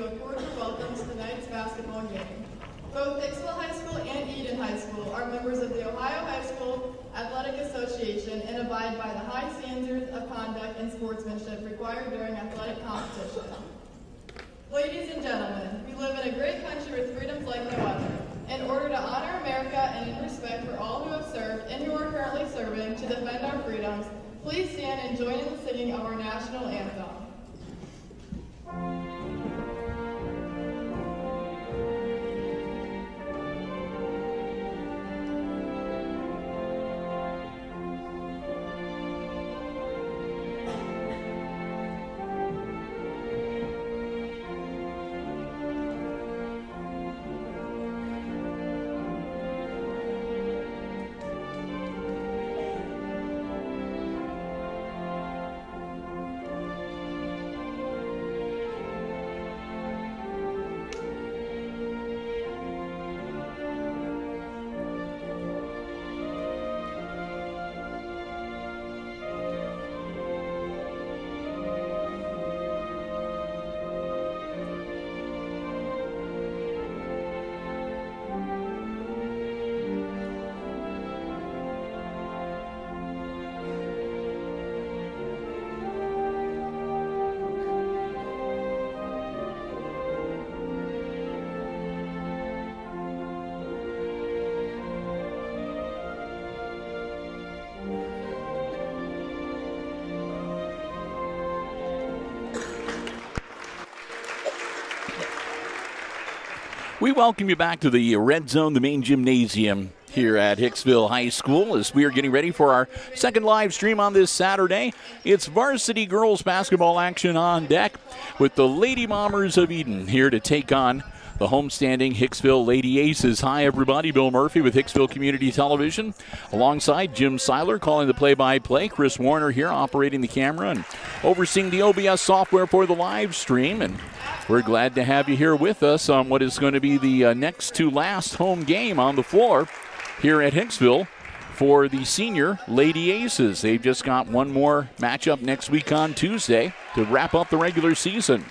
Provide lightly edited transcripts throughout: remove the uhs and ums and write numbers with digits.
a cordial welcome to tonight's basketball game. Both Hicksville High School and Edon High School are members of the Ohio High School Athletic Association and abide by the high standards of conduct and sportsmanship required during athletic competition. Ladies and gentlemen, we live in a great country with freedoms like no other. In order to honor America and in respect for all who have served and who are currently serving to defend our freedoms, please stand and join in the singing of our national anthem. We welcome you back to the Red Zone, the main gymnasium here at Hicksville High School as we are getting ready for our second live stream on this Saturday. It's varsity girls basketball action on deck with the Lady Bombers of Edon here to take on the homestanding Hicksville Lady Aces. Hi, everybody. Bill Murphy with Hicksville Community Television alongside Jim Seiler calling the play-by-play. Chris Warner here operating the camera and overseeing the OBS software for the live stream. And we're glad to have you here with us on what is going to be the next to last home game on the floor here at Hicksville for the senior Lady Aces. They've just got one more matchup next week on Tuesday to wrap up the regular season.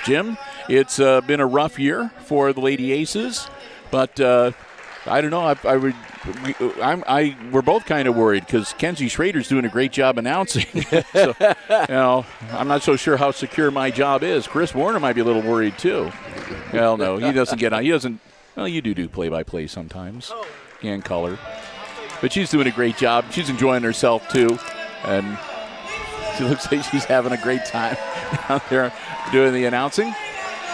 Jim, it's been a rough year for the Lady Aces, but I don't know. We're both kind of worried because Kenzie Schrader's doing a great job announcing. So, I'm not so sure how secure my job is. Chris Warner might be a little worried too. Well, no, he doesn't get on. He doesn't. Well, you do play-by-play sometimes and color, but she's doing a great job. She's enjoying herself too, and she looks like she's having a great time out there doing the announcing.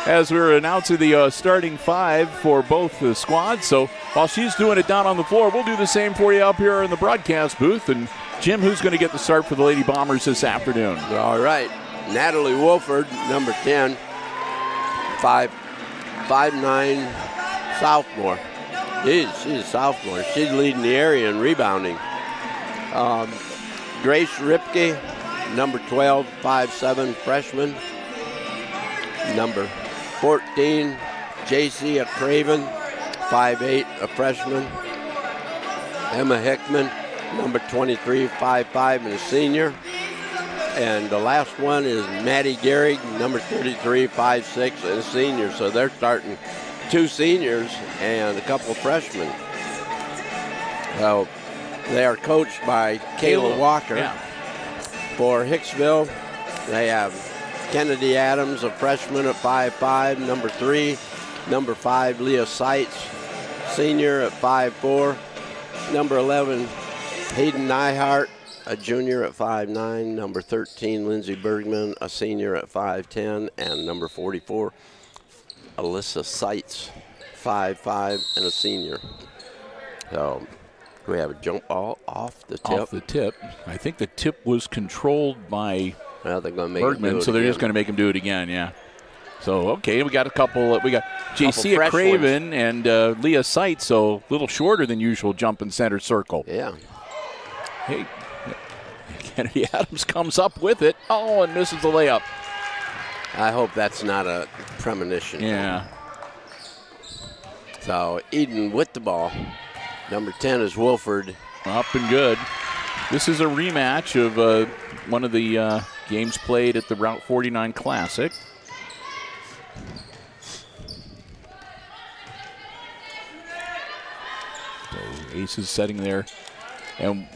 As we're announcing the starting five for both the squads. So while she's doing it down on the floor, we'll do the same for you up here in the broadcast booth. And Jim, who's going to get the start for the Lady Bombers this afternoon? All right. Natalie Wolford, number 10, 5'9", sophomore. She's a sophomore. She's leading the area in rebounding. Grace Ripke, number 12, 5'7", freshman. Number 14, J.C. Craven, 5'8", a freshman. Emma Hickman, number 23, 5'5", and a senior. And the last one is Maddie Gehrig, number 33, 5'6", and a senior. So they're starting two seniors and a couple of freshmen. So they are coached by Kayla Walker. Yeah. For Hicksville, they have Kennedy Adams, a freshman at 5'5", number 3. Number 5, Leah Seitz, senior at 5'4". Number 11, Hayden Nyhart, a junior at 5'9". Number 13, Lindsey Bergman, a senior at 5'10". And number 44, Alyssa Seitz, 5'5", and a senior. So we have a jump ball off the tip. Off the tip. I think the tip was controlled by they're going to make Bergman, so they're just going to make him do it again, yeah. So, okay, we got a couple. We got J.C. Craven and Leah Seitz, so a little shorter than usual jump in center circle. Yeah. Hey, Kennedy Adams comes up with it. Oh, and misses the layup. I hope that's not a premonition. Yeah. So, Edon with the ball. Number 10 is Wolford. Up and good. This is a rematch of one of the games played at the Route 49 Classic. Aces setting there. And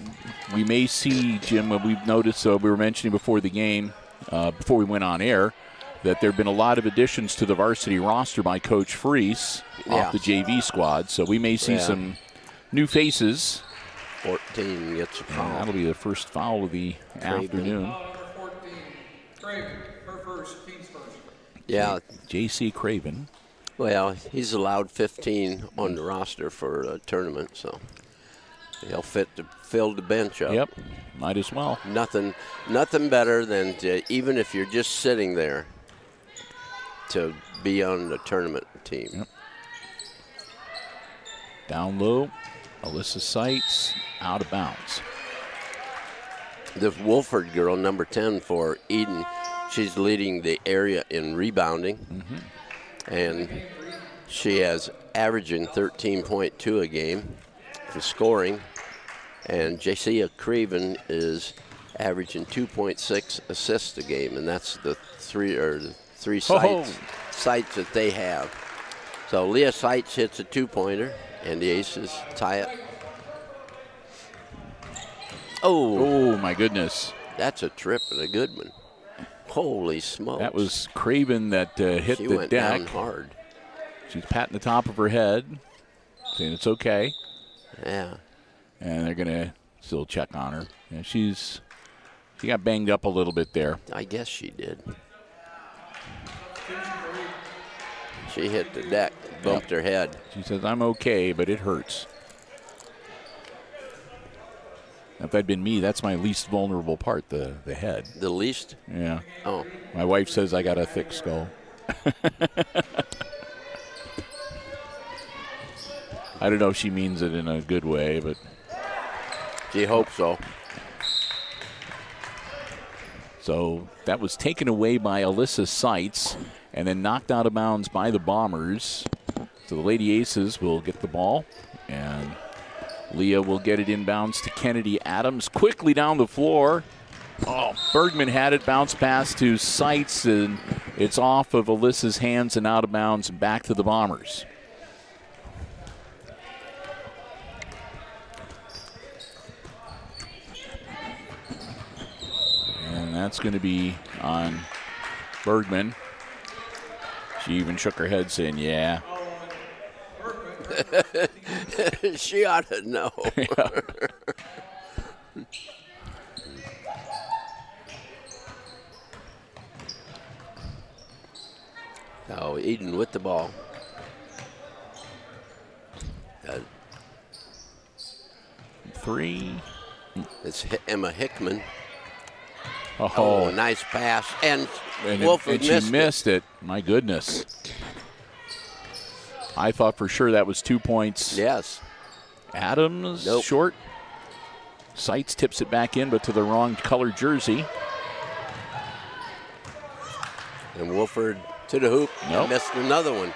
we may see, Jim, what we've noticed, we were mentioning before the game, before we went on air, that there have been a lot of additions to the varsity roster by Coach Freese off the JV squad. So we may see some new faces. 14 gets a foul. That'll be the first foul of the afternoon. Number 14, Craven, her first, team's first. Yeah. J.C. Craven. Well, he's allowed 15 on the roster for a tournament, so he'll fill the bench up. Yep, might as well. Nothing better than to, even if you're just sitting there, to be on the tournament team. Yep. Down low, Alyssa Seitz, out of bounds. The Wolford girl, number 10 for Edon, she's leading the area in rebounding, and she has averaging 13.2 a game for scoring, and J.C. Craven is averaging 2.6 assists a game, and that's the three sites that they have. So Leah Seitz hits a two-pointer, and the Aces tie it. Oh, my goodness. That's a trip and a good one. Holy smokes. That was Craven that hit she the went deck. Down hard. She's patting the top of her head, saying it's okay. Yeah. And they're going to still check on her. And she got banged up a little bit there. I guess she did. She hit the deck, bumped her head. She says, I'm okay, but it hurts. If that'd been me, that's my least vulnerable part, the head. The least? Yeah. Oh. My wife says I got a thick skull. I don't know if she means it in a good way, but. She hopes so. So that was taken away by Alyssa Seitz and then knocked out of bounds by the Bombers. So the Lady Aces will get the ball, and Leah will get it inbounds to Kennedy Adams. Quickly down the floor. Oh, Bergman had it, bounce pass to Seitz, and it's off of Alyssa's hands and out of bounds and back to the Bombers. And that's going to be on Bergman. She even shook her head saying, yeah. She ought to know. Oh, Edon with the ball. Three. It's Emma Hickman. Oh, nice pass. And Wolford missed it. My goodness. I thought for sure that was 2 points. Yes. Adams, short. Seitz tips it back in, but to the wrong color jersey. And Wolford to the hoop. Nope. Missed another one.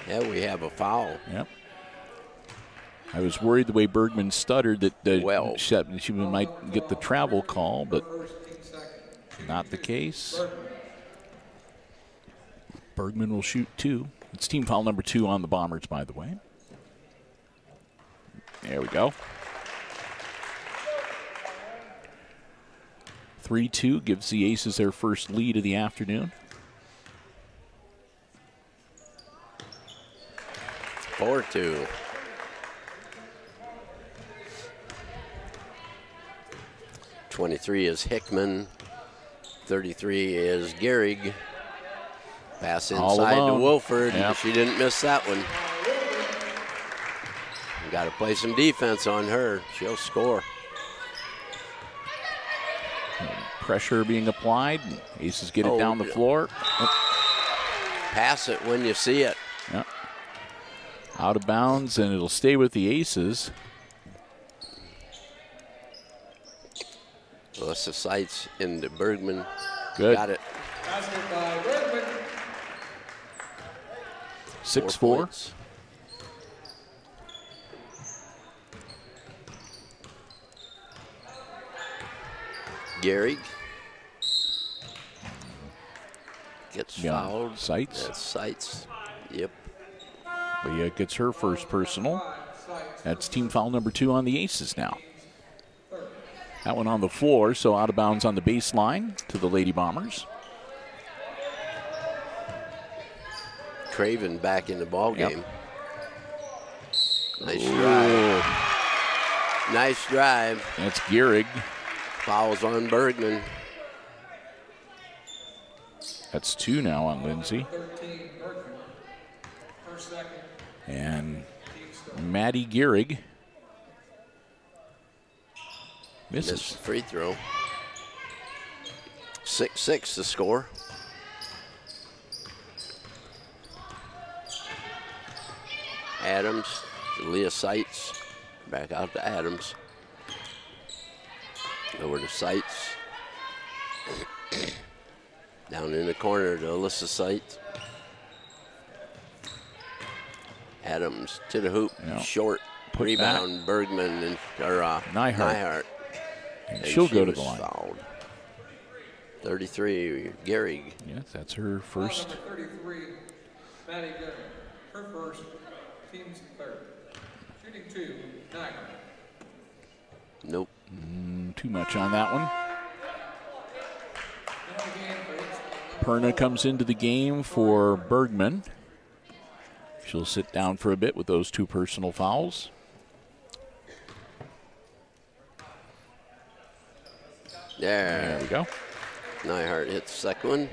Yeah, we have a foul. Yep. I was worried the way Bergman stuttered that she might get the travel call, but not the case. Bergman will shoot two. It's team foul number 2 on the Bombers, by the way. There we go. 3-2 gives the Aces their first lead of the afternoon. 4-2. .23 is Hickman. 33 is Gehrig. Pass inside to Wolford. Yep. She didn't miss that one. Got to play some defense on her. She'll score. Pressure being applied. Aces get it down the floor. Pass it when you see it. Yep. Out of bounds, and it'll stay with the Aces. Alyssa Seitz into Bergman. Good. Got it. 6-4. Gehrig. gets fouled. Sights. That's Sights. Yep. Leah gets her first personal. That's team foul number 2 on the Aces now. That one on the floor, so out of bounds on the baseline to the Lady Bombers. Craven back in the ball game. Yep. Nice drive. Nice drive. That's Gehrig. Fouls on Bergman. That's 2 now on Lindsay. 13, Bergman. First, second. And Maddie Gehrig misses. Missed free throw. 6-6 the score. Adams, Leah Sights, back out to Adams. Over to Sights. Down in the corner to Alyssa Sights. Adams to the hoop, short rebound, back. Bergman and Nyhart. And she'll go to the line. Fouled. 33, Gehrig. Yes, that's her first. Foul number 33, Maddie Gehrig. Her first, team's third. Shooting 2, Nyhart. Nope. Too much on that one. Perna comes into the game for Bergman. She'll sit down for a bit with those 2 personal fouls. There we go. Nyhart hits the second one.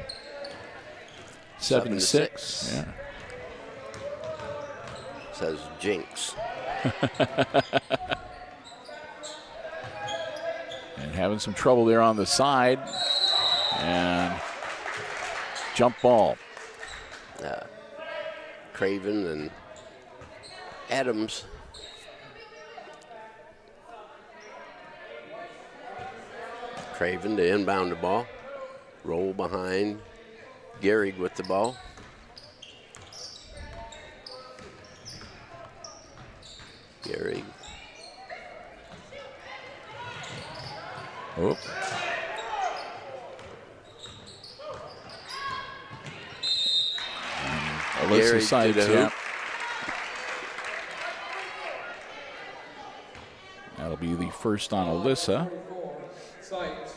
7-6. Yeah. Says jinx. And having some trouble there on the side. And jump ball. Craven and Adams. Craven to inbound the ball. Roll behind. Gehrig with the ball. Gehrig. Oh. Alyssa Sights, yeah. That'll be the first on Alyssa. Sights,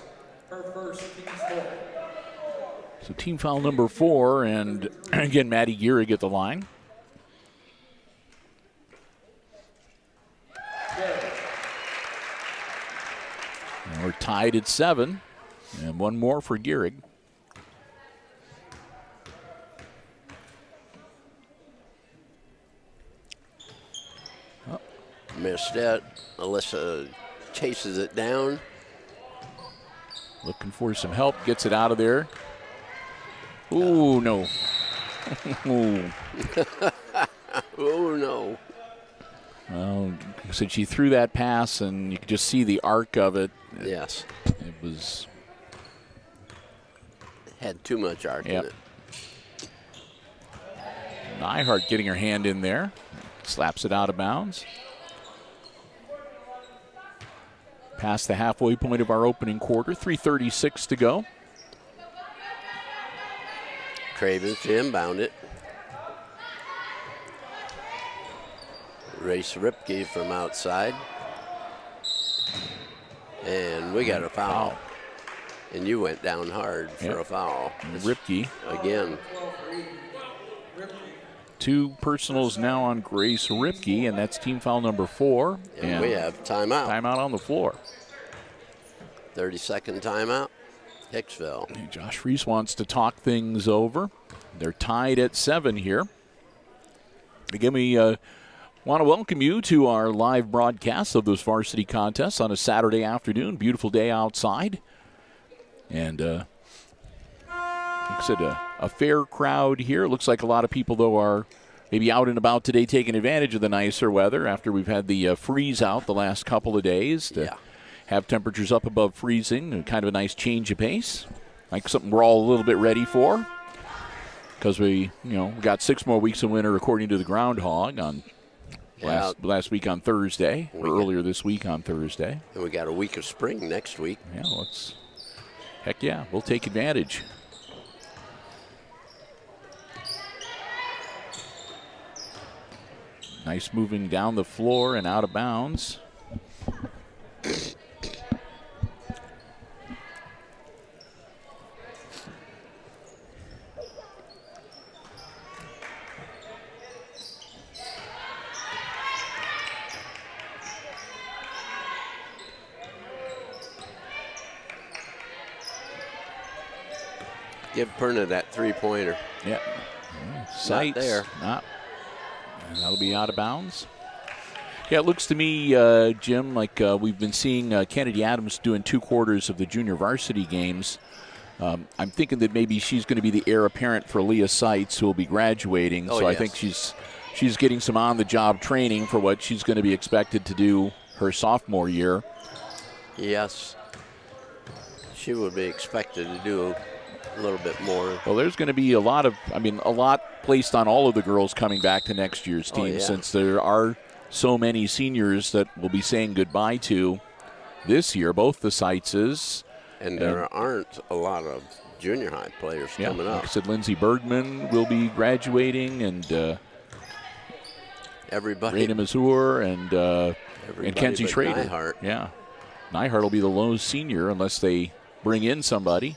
her first, team score. So team foul number 4, and again, Maddie Gehrig at the line. And we're tied at 7, and one more for Gehrig. Missed it. Alyssa chases it down. Looking for some help, gets it out of there. Ooh, no. Ooh. Oh, no. Well, so she threw that pass, and you could just see the arc of it. Yes. It was. Had too much arc in it. Nyhart getting her hand in there. Slaps it out of bounds. Past the halfway point of our opening quarter. 3:36 to go. Craven to inbound it. Race Ripke from outside. And we got a foul. And you went down hard for a foul. Ripke. Again. 2 personals now on Grace Ripke, and that's team foul number 4. And we have timeout. Timeout on the floor. 30-second timeout. Hicksville. Hey, Josh Reese wants to talk things over. They're tied at 7 here. Again, we want to welcome you to our live broadcast of this varsity contest on a Saturday afternoon. Beautiful day outside. And like I said, a fair crowd here. Looks like a lot of people, though, are maybe out and about today taking advantage of the nicer weather after we've had the freeze out the last couple of days. Have temperatures up above freezing, and kind of a nice change of pace. Like something we're all a little bit ready for, because we got 6 more weeks of winter according to the groundhog on last week on Thursday, or earlier this week on Thursday. And we got a week of spring next week. Yeah, heck yeah, we'll take advantage. Nice moving down the floor and out of bounds. Give Perna that three-pointer. Yeah. Sights. Not there. And that'll be out of bounds. Yeah, it looks to me, Jim, like we've been seeing Kennedy Adams doing 2 quarters of the junior varsity games. I'm thinking that maybe she's going to be the heir apparent for Leah Seitz, who will be graduating. Oh, so yes. I think she's getting some on-the-job training for what she's going to be expected to do her sophomore year. Yes. She will be expected to do a little bit more. Well, there's going to be a lot placed on all of the girls coming back to next year's team, yeah. since there are so many seniors that we'll be saying goodbye to this year, both the Seitzes. And there aren't a lot of junior high players coming up. Like I said, Lindsay Bergman will be graduating, and everybody. Raina Mazur and Kenzie but Schrader. Nyhart. Yeah. Nyhart will be the lone senior unless they bring in somebody.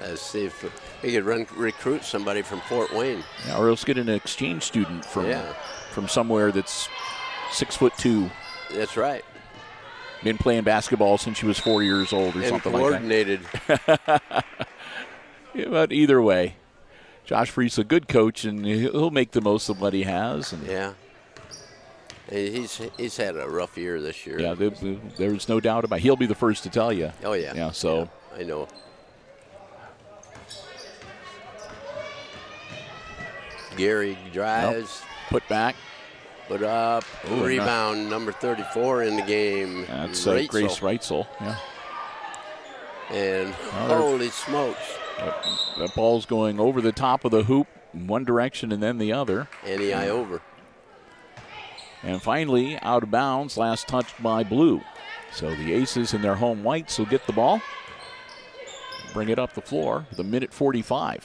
Let's see if we could recruit somebody from Fort Wayne. Yeah, or else get an exchange student from somewhere that's 6'2". That's right. Been playing basketball since she was 4 years old or And something coordinated. like that. Yeah, but either way, Josh Freese a good coach, and he'll make the most of what he has. And yeah. He's had a rough year this year. yeah, there's no doubt about it. He'll be the first to tell you. Oh, yeah. Yeah, so. Yeah, I know. Gary drives. Nope. Put back. Put up. Ooh, Rebound, number 34 in the game. That's Reitzel. Grace Reitzel. Yeah. And holy smokes. That ball's going over the top of the hoop in one direction and then the other. NEI over. And finally, out of bounds, last touched by Blue. So the Aces in their home whites will get the ball. Bring it up the floor with 1:45.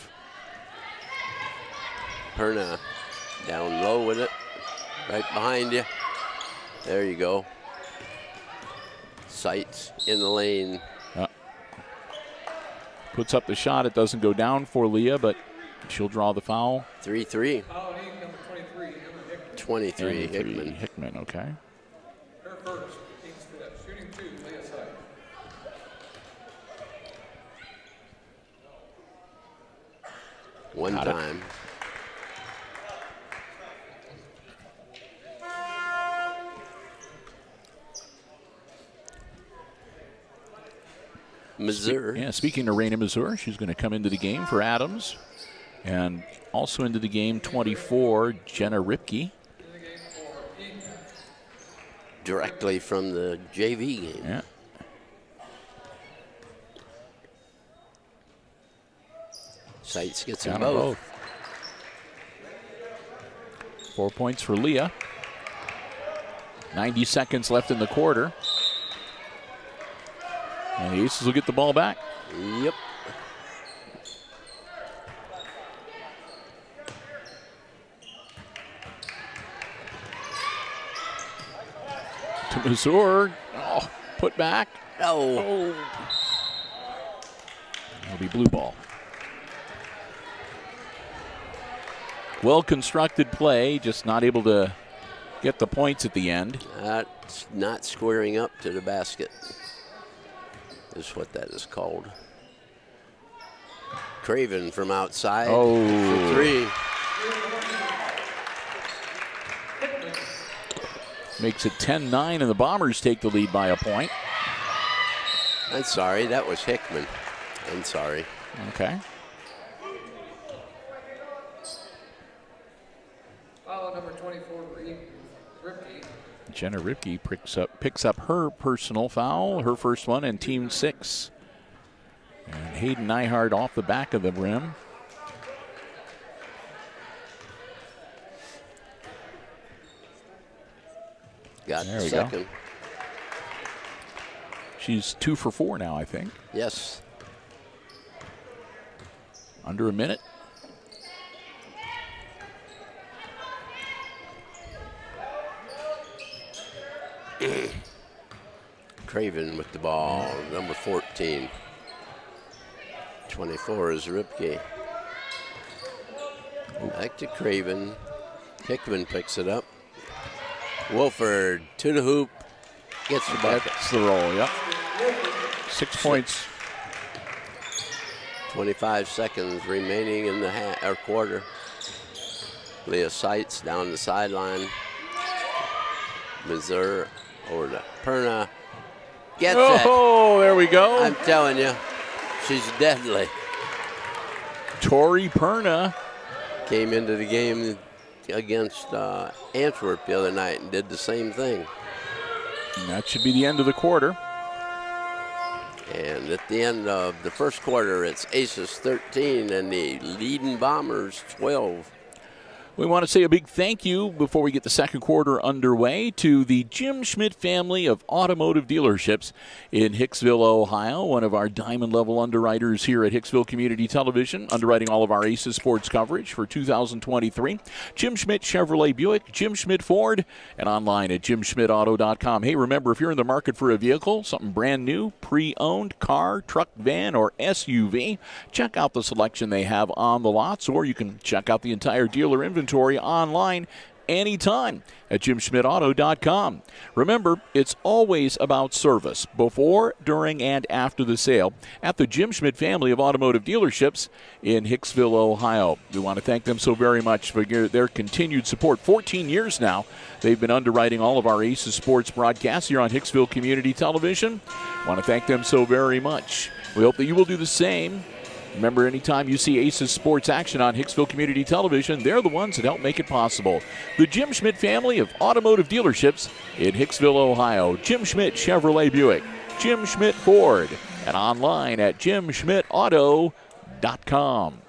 Perna down low with it. Right behind you. There you go. Sights in the lane. Puts up the shot. It doesn't go down for Leah, but she'll draw the foul. 3-3. Foul need number 23, Hickman. 23, Hickman, okay. Her first, team's fifth. Shooting 2, Leah Seitz. One Got it. time. Missouri. Yeah, speaking of Raina Mazur, she's going to come into the game for Adams. And also into the game, 24, Jenna Ripke. Directly from the JV game. Yeah. Sights gets them Got 'em both. 4 points for Leah. 90 seconds left in the quarter. And the Aces will get the ball back. Yep. To Mazur. Oh, put back. Oh. It'll be blue ball. Well-constructed play, just not able to get the points at the end. That's not squaring up to the basket is what that is called. Craven from outside. Oh. For 3. Makes it 10-9, and the Bombers take the lead by a point. I'm sorry, that was Hickman. I'm sorry. Okay. Foul number 24, Ripke. Jenna Ripke picks up her personal foul, her first one, and team 6. And Hayden Nyhard off the back of the rim. Got There the we go. second. She's 2 for 4 now, I think. Yes. Under a minute. Craven with the ball, number 14. 24 is Ripke. Back to Craven. Hickman picks it up. Wolford to the hoop. Gets the bucket. That's the roll, yep. 6 points. 25 seconds remaining in the quarter. Leah Seitz down the sideline. Missouri over to Perna. Gets it. Oh, there we go. I'm telling you, she's deadly. Tori Perna Came into the game against Antwerp the other night and did the same thing. And that should be the end of the quarter. And at the end of the first quarter, it's Aces 13 and the leading Bombers 12. We want to say a big thank you before we get the second quarter underway to the Jim Schmidt family of automotive dealerships in Hicksville, Ohio, one of our diamond level underwriters here at Hicksville Community Television, underwriting all of our Aces sports coverage for 2023. Jim Schmidt Chevrolet Buick, Jim Schmidt Ford, and online at jimschmidtauto.com. Hey, remember, if you're in the market for a vehicle, something brand new, pre-owned, car, truck, van, or SUV, check out the selection they have on the lots, or you can check out the entire dealer inventory online anytime at jimschmidtauto.com. Remember, it's always about service before, during, and after the sale at the Jim Schmidt family of automotive dealerships in Hicksville, Ohio. We want to thank them so very much for their continued support. 14 years now, they've been underwriting all of our Aces sports broadcasts here on Hicksville Community Television. I want to thank them so very much. We hope that you will do the same. Remember, anytime you see Aces sports action on Hicksville Community Television, they're the ones that help make it possible. The Jim Schmidt family of automotive dealerships in Hicksville, Ohio. Jim Schmidt Chevrolet Buick, Jim Schmidt Ford, and online at jimschmidtauto.com.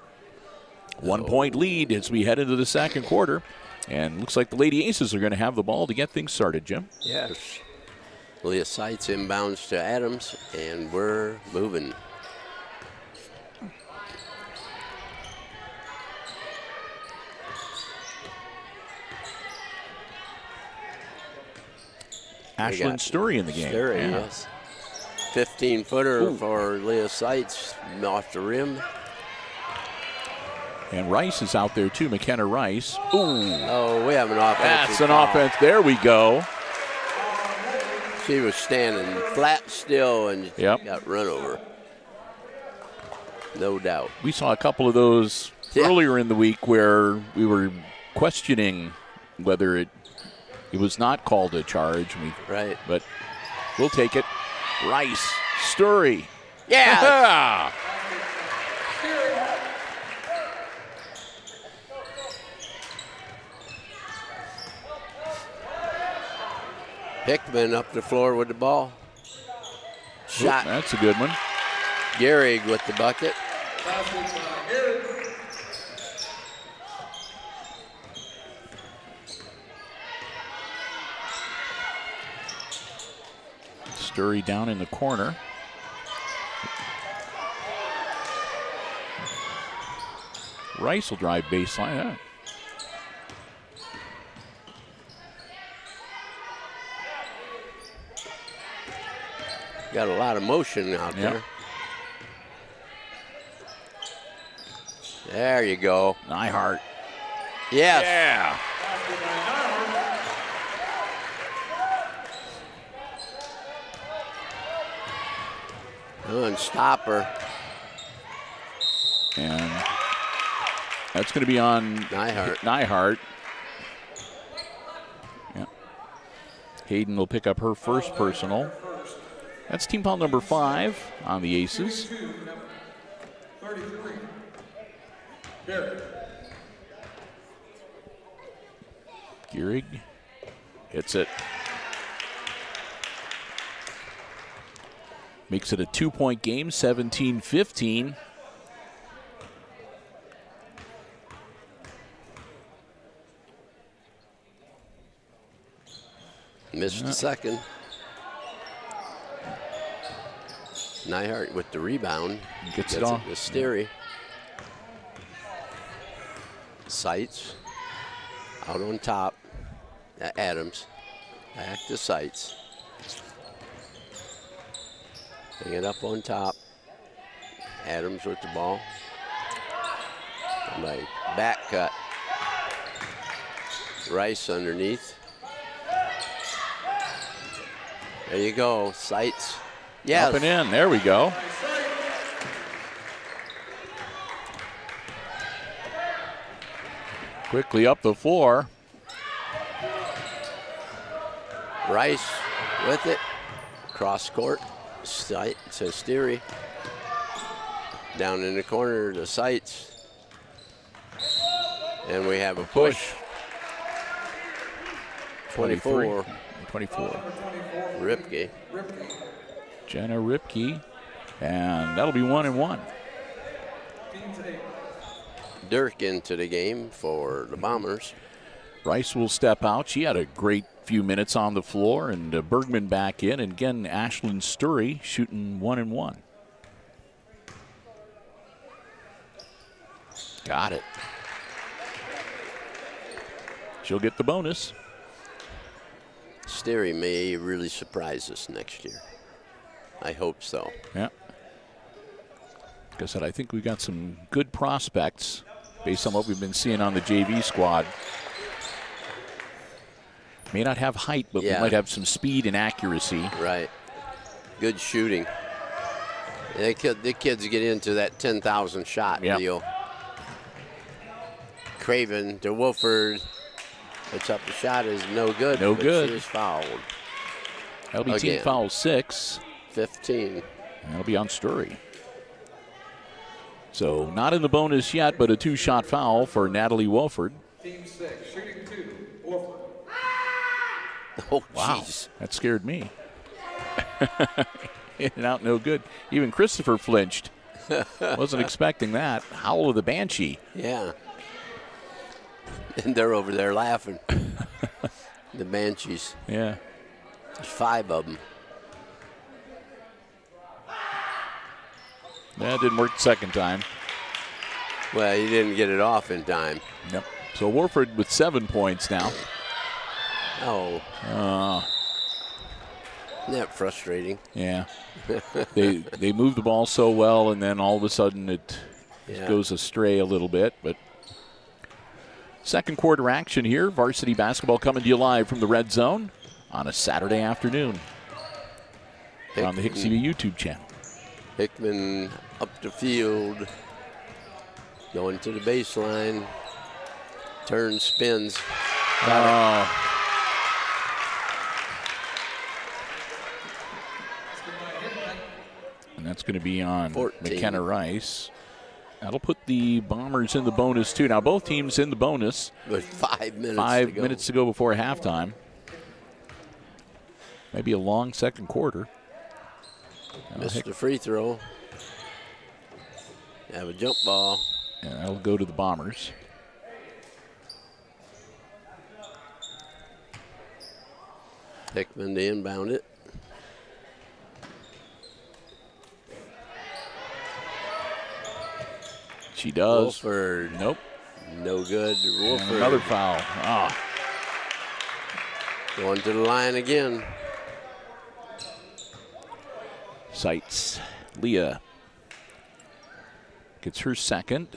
1 point lead as we head into the second quarter. And looks like the Lady Aces are going to have the ball to get things started, Jim. Yes. Leah Seitz inbounds to Adams, and we're moving. Ashlyn Sturry in the game. Sturry, yes. 15-footer for Leah Seitz off the rim. And Rice is out there too, McKenna Rice. Ooh. Oh, we have an offense. That's an offense. There we go. She was standing flat still and got run over. No doubt. We saw a couple of those earlier in the week where we were questioning whether it was not called a charge. Right. But we'll take it. Rice, Sturry. Yeah. Hickman up the floor with the ball. Shot. Ooh, that's a good one. Gehrig with the bucket. Sturry down in the corner. Rice will drive baseline. Yeah. Got a lot of motion out there. There you go. Nyhart. Yes. Yeah. And stop her. And that's going to be on Nyhart. Yeah. Hayden will pick up her first personal. That's team foul number 5 on the Aces. 33. Gehrig hits it. Makes it a 2-point game, 17-15. Missed the second. Nyhart with the rebound. Gets it on. The Sterry. Seitz out on top. Adams. Back to Seitz. Bring it up on top. Adams with the ball. My back cut. Rice underneath. There you go, Sights. Yes. Up and in, there we go. Quickly up the floor. Rice with it. Cross court. Sight to Steery. Down in the corner to Sights. And we have a push. 24. 24. Ripke. Jenna Ripke. And that'll be 1 and 1. Dirk into the game for the Bombers. Rice will step out. She had a great few minutes on the floor, and Bergman back in. And again, Ashlyn Sturry shooting 1 and 1. Got it. She'll get the bonus. Steery may really surprise us next year. I hope so. Yeah. Like I said, I think we've got some good prospects based on what we've been seeing on the JV squad. May not have height, but we might have some speed and accuracy. Right. Good shooting. The kids get into that 10,000 shot deal. Craven to Wolford. Puts up the shot is no good. No good. She is fouled. That'll be team foul 6. 15. And that'll be on Sturry. So not in the bonus yet, but a 2-shot foul for Natalie Wolford. Team 6, shooting 2, Wolford. Oh, wow. Geez. That scared me. In and out, no good. Even Christopher flinched. Wasn't expecting that. Howl of the Banshee. Yeah. And they're over there laughing. The Banshees. Yeah. There's 5 of them. That didn't work the second time. Well, you didn't get it off in time. Yep. So Wolford with 7 points now. Oh. Isn't that frustrating? Yeah. they move the ball so well, and then all of a sudden it goes astray a little bit. But second quarter action here. Varsity basketball coming to you live from the Red Zone on a Saturday afternoon on the HIX-TV YouTube channel. Hickman up the field, going to the baseline, turns, spins. Got it. And that's going to be on 14. McKenna Rice. That'll put the Bombers in the bonus, too. Now, both teams in the bonus. With 5 minutes 5 minutes to go before halftime. Maybe a long second quarter. Missed the free throw. Have a jump ball. And that'll go to the Bombers. Hickman to inbound it. She does. Wolford. Nope. No good. Wolford. And another foul. Going to the line again. Sights. Leah gets her second,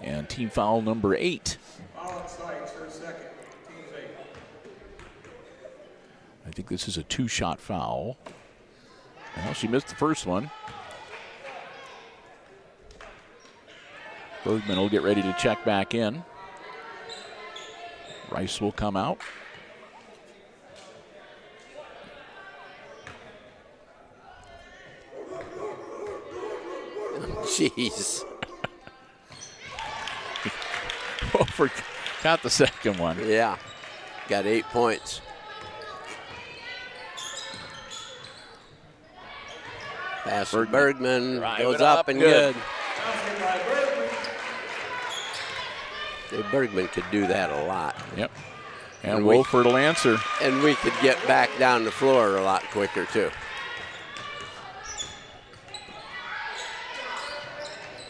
and team foul number 8. Foul Sights, her second. Team's 8. I think this is a 2-shot foul. Well, she missed the first one. Bergman will get ready to check back in. Rice will come out. Jeez. Wolford got the second one. Yeah. Got 8 points. Pass for Bergman. Goes up and good. Bergman could do that a lot. Yep. And Wolford will answer. And we could get back down the floor a lot quicker, too.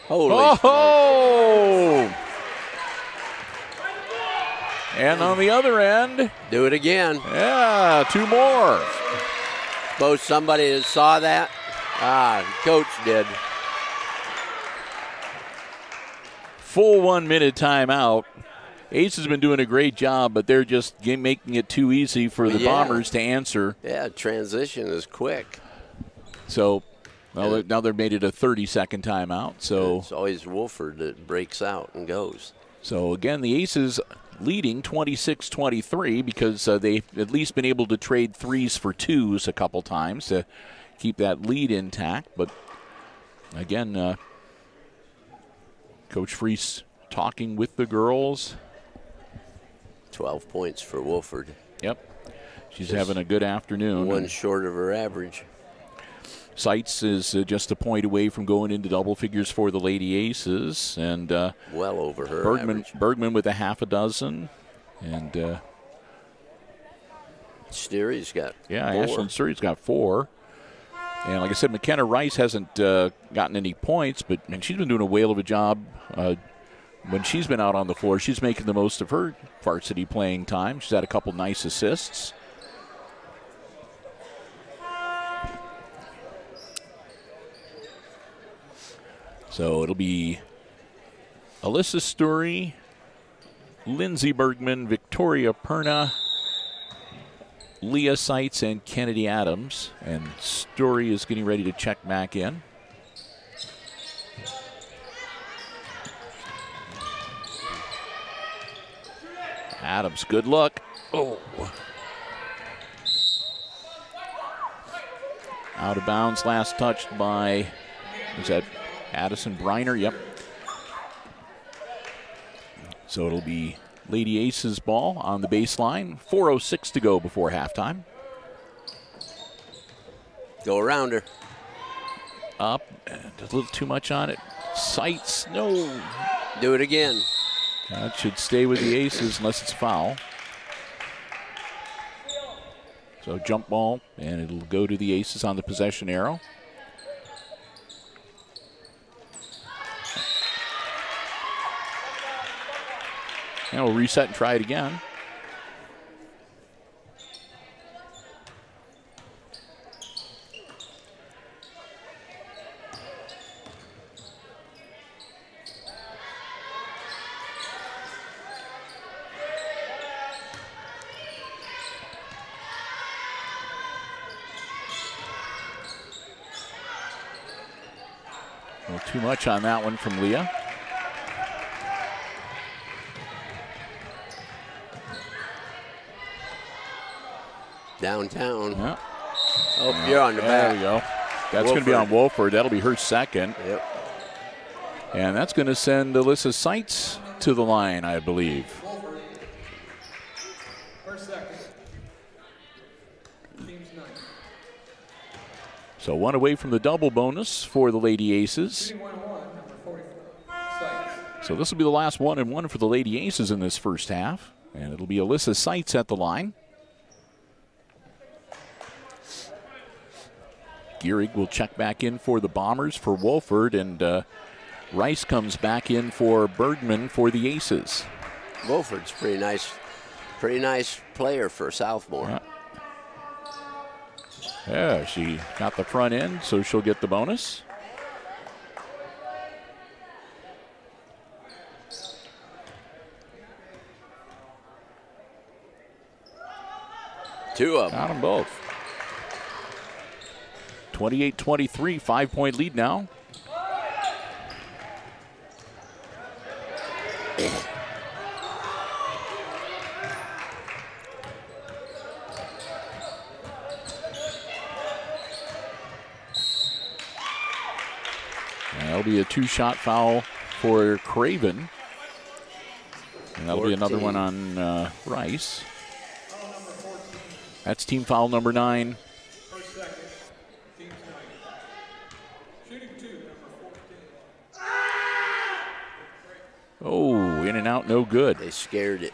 Holy oh! And on the other end. Do it again. Yeah, 2 more. Suppose somebody that saw that? Coach did. Full 1 minute timeout. Ace has been doing a great job, but they're just making it too easy for the Bombers to answer. Yeah, transition is quick. So now they've made it a 30-second timeout. So it's always Wolford that breaks out and goes. So again, the Aces leading 26-23 because they've at least been able to trade threes for twos a couple times to keep that lead intact. But again, Coach Freese talking with the girls. 12 points for Wolford. Yep. She's having a good afternoon. One short of her average. Seitz is just a point away from going into double figures for the Lady Aces. And well over her average. Bergman with a half a dozen. And Steery's got 4. Ashlyn Steery's got 4. And like I said, McKenna Rice hasn't gotten any points, but she's been doing a whale of a job when she's been out on the floor. She's making the most of her varsity playing time. She's had a couple nice assists. So it'll be Alyssa Story, Lindsay Bergman, Victoria Perna, Leah Seitz, and Kennedy Adams. And Story is getting ready to check back in. Adams, good luck. Oh. Out of bounds, last touched by, was that Addison Briner? Yep. So it'll be Lady Aces ball on the baseline. 4:06 to go before halftime. Go around her. Up, and a little too much on it. Seitz, no. Do it again. That should stay with the Aces unless it's foul. So jump ball, and it'll go to the Aces on the possession arrow. And we'll reset and try it again. Too much on that one from Leah. Downtown. Yeah. Oh, you're on the back. There we go. That's going to be on Wolford. That'll be her second. Yep. And that's going to send Alyssa Seitz to the line, I believe. Wolford. First second. Team's 9. So one away from the double bonus for the Lady Aces. Shooting 1-1, number 44. Seitz. So this will be the last 1-1 for the Lady Aces in this first half. And it'll be Alyssa Seitz at the line. Gehrig will check back in for the Bombers for Wolford, and Rice comes back in for Bergman for the Aces. Wolford's pretty nice player for sophomore. Yeah, she got the front end, so she'll get the bonus. Two of them. Got them both. 28-23, 5-point lead now. That'll be a 2-shot foul for Craven. And that'll 14. Be another one on Rice. That's team foul number 9. Oh, in and out, no good. They scared it.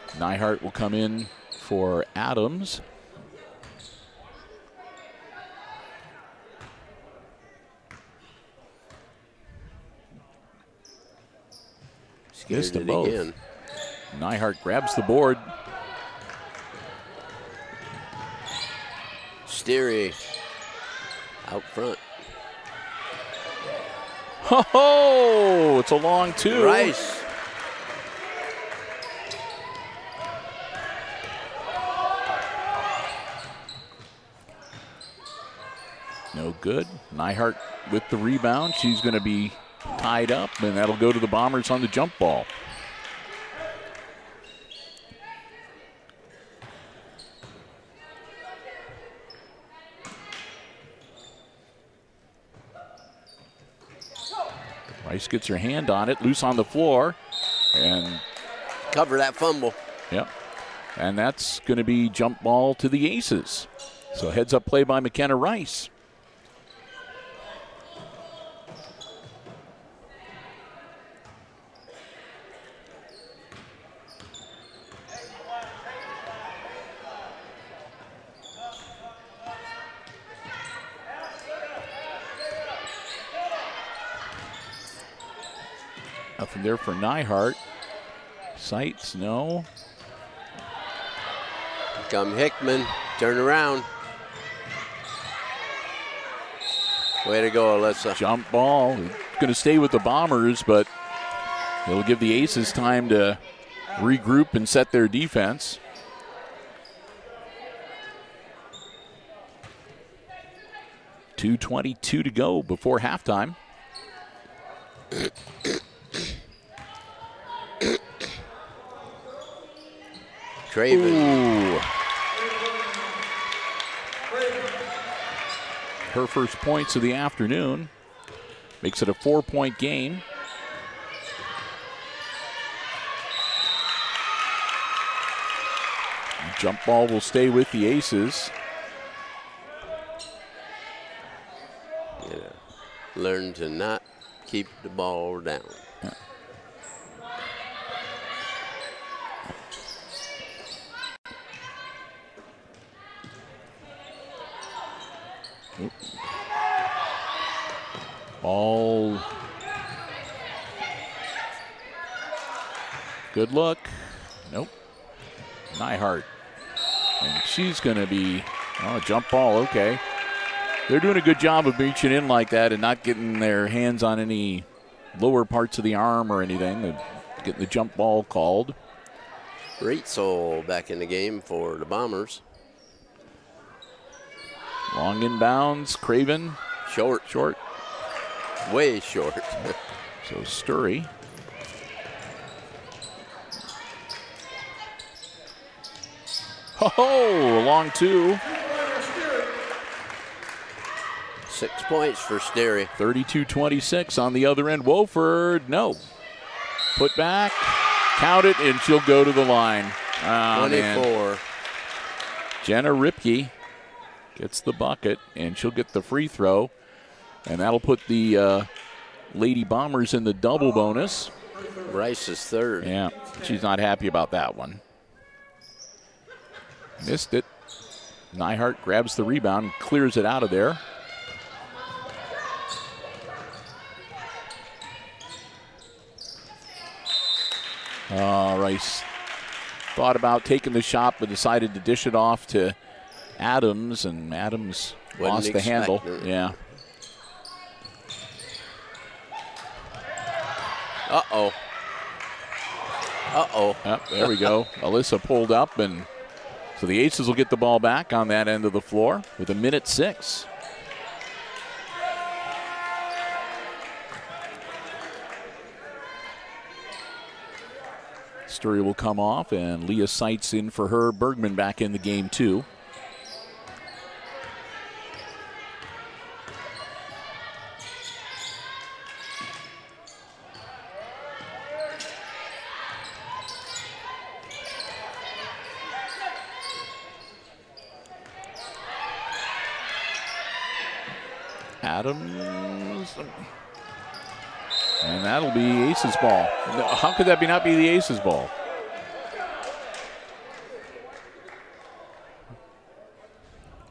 Nyhart will come in for Adams. Missed them both. Again. Nyhart grabs the board. Steery out front. Ho-ho! It's a long two. Rice. No good. Nyhart with the rebound. She's going to be tied up, and that'll go to the Bombers on the jump ball. Rice gets her hand on it, loose on the floor, and cover that fumble. Yep. And that's going to be jump ball to the Aces. So heads up play by McKenna Rice. Nothing there for Nyhart. Sights, no. Come Hickman, turn around. Way to go, Alyssa. Jump ball. Going to stay with the Bombers, but it'll give the Aces time to regroup and set their defense. .222 to go before halftime. Craven. Ooh. Her first points of the afternoon. Makes it a 4-point game. Jump ball will stay with the Aces. Yeah. Learn to not keep the ball down. Yeah. Ball. Good look. Nope. Nyhart. And she's going to be, oh, jump ball, okay. They're doing a good job of reaching in like that and not getting their hands on any lower parts of the arm or anything. They're getting the jump ball called. Reitzel back in the game for the Bombers. Long inbounds, Craven. Short. Short. Way short. So Sturry. Oh, long two. 6 points for Sterry. 32-26 on the other end. Wofford, no. Put back, count it, and she'll go to the line. 24. Man. Jenna Ripke gets the bucket, and she'll get the free throw. And that'll put the Lady Bombers in the double bonus. Rice is third. Yeah, she's not happy about that one. Missed it. Nyhart grabs the rebound and clears it out of there. Rice thought about taking the shot but decided to dish it off to Adams, and Adams lost the handle. Yeah. Uh-oh. Uh-oh. Yep, there we go. Alyssa pulled up, and so the Aces will get the ball back on that end of the floor with 1:06. Sturry will come off, and Leah Seitz in for her. Bergman back in the game, too. Adams. And that'll be Aces ball. How could that not be the Aces ball?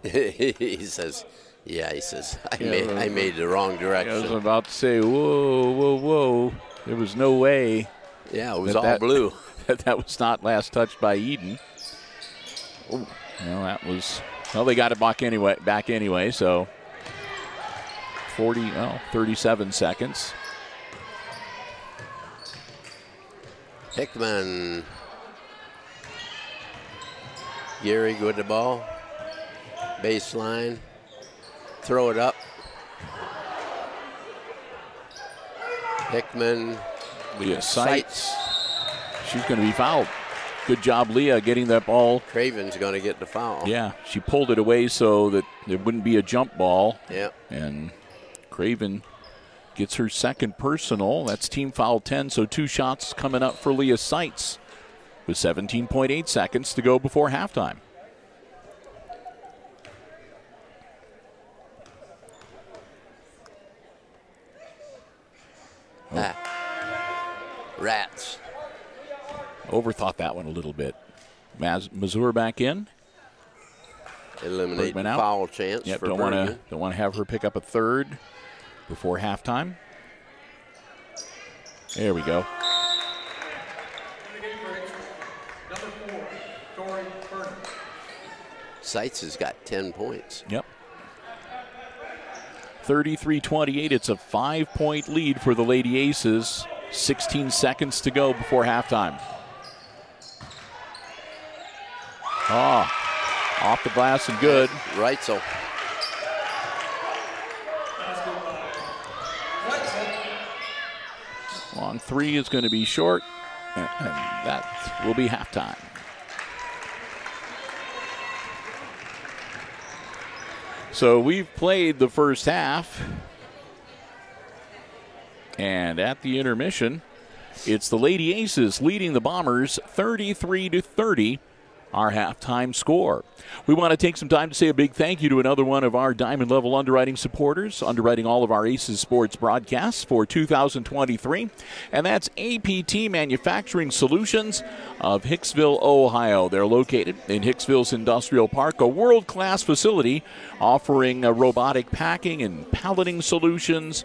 He says, I made the wrong direction. I was about to say, whoa, whoa, whoa. There was no way. Yeah, it was all blue. That was not last touched by Edon. Oh, well, that was Well, they got it back anyway, so 37 seconds. Hickman. Gehrig with the ball. Baseline. Throw it up. Hickman. Leah Seitz. She's going to be fouled. Good job, Leah, getting that ball. Craven's going to get the foul. Yeah, she pulled it away so that there wouldn't be a jump ball. Yeah. And Craven gets her second personal. That's team foul 10, so 2 shots coming up for Leah Seitz with 17.8 seconds to go before halftime. Rats. Overthought that one a little bit. Mazur back in. Eliminate the foul chance. Yep, for don't want to have her pick up a third before halftime. There we go. Seitz has got 10 points. Yep. 33-28. It's a 5-point lead for the Lady Aces. 16 seconds to go before halftime. Off the glass and good. Right, so. Long three is going to be short, and that will be halftime. So we've played the first half, and at the intermission, it's the Lady Aces leading the Bombers 33-30. Our halftime score. We want to take some time to say a big thank you to another one of our Diamond Level underwriting supporters, underwriting all of our Aces sports broadcasts for 2023, and that's APT Manufacturing Solutions of Hicksville, Ohio. They're located in Hicksville's Industrial Park, a world-class facility offering robotic packing and palleting solutions,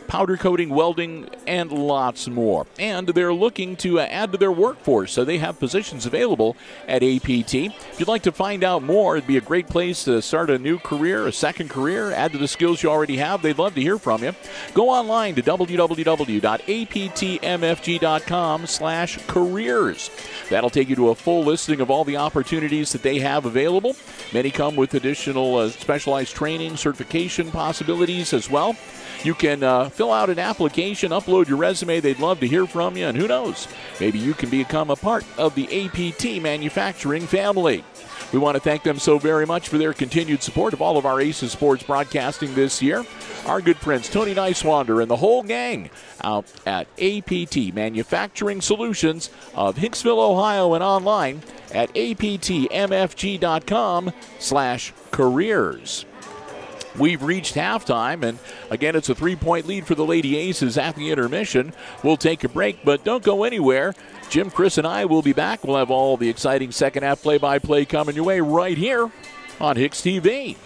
powder coating, welding, and lots more. And they're looking to add to their workforce, so they have positions available at APT. If you'd like to find out more, it'd be a great place to start a new career, a second career, add to the skills you already have. They'd love to hear from you. Go online to www.aptmfg.com/careers. That'll take you to a full listing of all the opportunities that they have available. Many come with additional specialized training, certification possibilities as well. You can fill out an application, upload your resume. They'd love to hear from you, and who knows, maybe you can become a part of the APT manufacturing family. We want to thank them so very much for their continued support of all of our Aces Sports broadcasting this year. Our good friends Tony Nicewander and the whole gang out at APT Manufacturing Solutions of Hicksville, Ohio, and online at aptmfg.com/careers. We've reached halftime, and again, it's a 3-point lead for the Lady Aces at the intermission. We'll take a break, but don't go anywhere. Jim, Chris, and I will be back. We'll have all the exciting second half play-by-play coming your way right here on HIX-TV.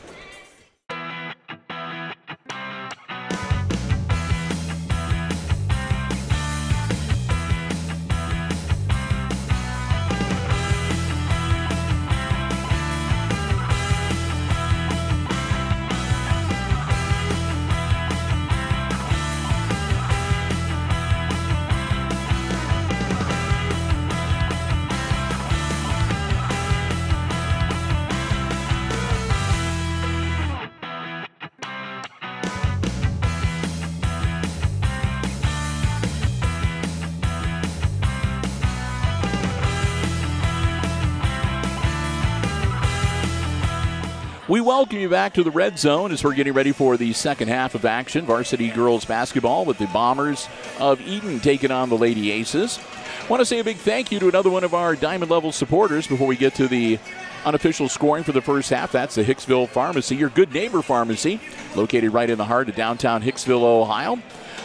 We welcome you back to the Red Zone as we're getting ready for the second half of action. Varsity girls basketball with the Bombers of Edon taking on the Lady Aces. I want to say a big thank you to another one of our Diamond Level supporters before we get to the unofficial scoring for the first half. That's the Hicksville Pharmacy, your good neighbor pharmacy, located right in the heart of downtown Hicksville, Ohio.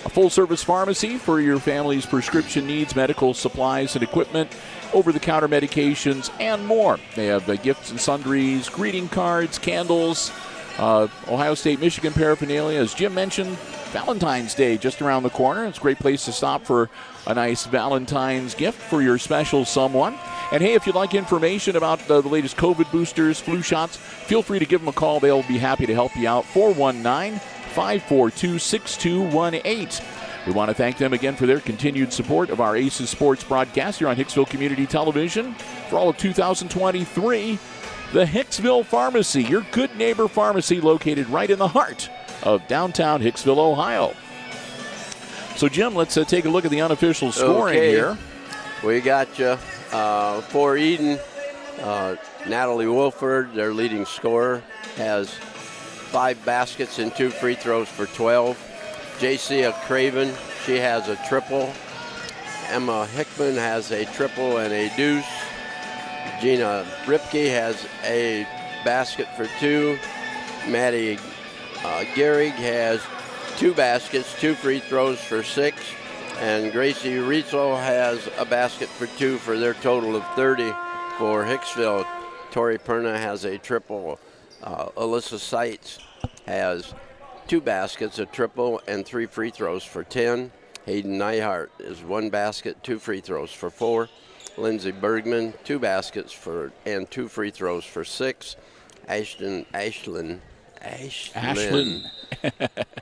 A full-service pharmacy for your family's prescription needs, medical supplies and equipment, over-the-counter medications, and more. They have gifts and sundries, greeting cards, candles, Ohio State, Michigan paraphernalia. As Jim mentioned, Valentine's Day just around the corner. It's a great place to stop for a nice Valentine's gift for your special someone. And hey, if you'd like information about the latest COVID boosters, flu shots, feel free to give them a call. They'll be happy to help you out. 419-542-6218. We want to thank them again for their continued support of our Aces Sports broadcast here on Hicksville Community Television. For all of 2023, the Hicksville Pharmacy, your good neighbor pharmacy located right in the heart of downtown Hicksville, Ohio. So, Jim, let's take a look at the unofficial scoring here. We got you for Edon. Natalie Wolford, their leading scorer, has 5 baskets and 2 free throws for 12. J.C. Craven, she has a triple. Emma Hickman has a triple and a deuce. Gina Ripke has a basket for 2. Maddie Gehrig has 2 baskets, 2 free throws for 6. And Gracie Rizzo has a basket for 2 for their total of 30 for Hicksville. Tori Perna has a triple. Alyssa Seitz has 2 baskets, a triple, and 3 free throws for 10. Hayden Neihart is 1 basket, 2 free throws for 4. Lindsey Bergman, 2 baskets and 2 free throws for 6. Ashlyn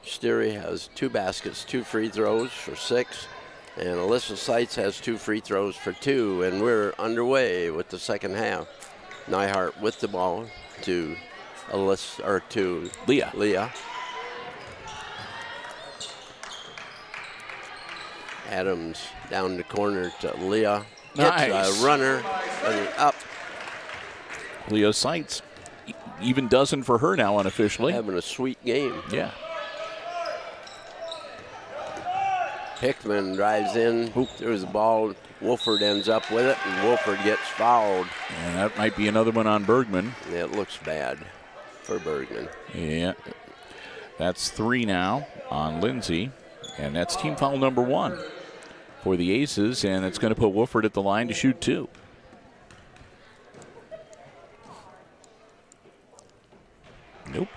Steary has 2 baskets, 2 free throws for 6. And Alyssa Seitz has 2 free throws for 2. And we're underway with the second half. Neihart with the ball to Leah. Adams down the corner to Leah. Nice. A runner up. Leah Seitz, even dozen for her now unofficially. Having a sweet game. Yeah. Hickman drives in. There's the ball. Wolford ends up with it, and Wolford gets fouled. And that might be another one on Bergman. It looks bad for Bergman. Yeah. That's 3 now on Lindsay. And that's team foul number 1 for the Aces. And it's going to put Wolford at the line to shoot 2. Nope.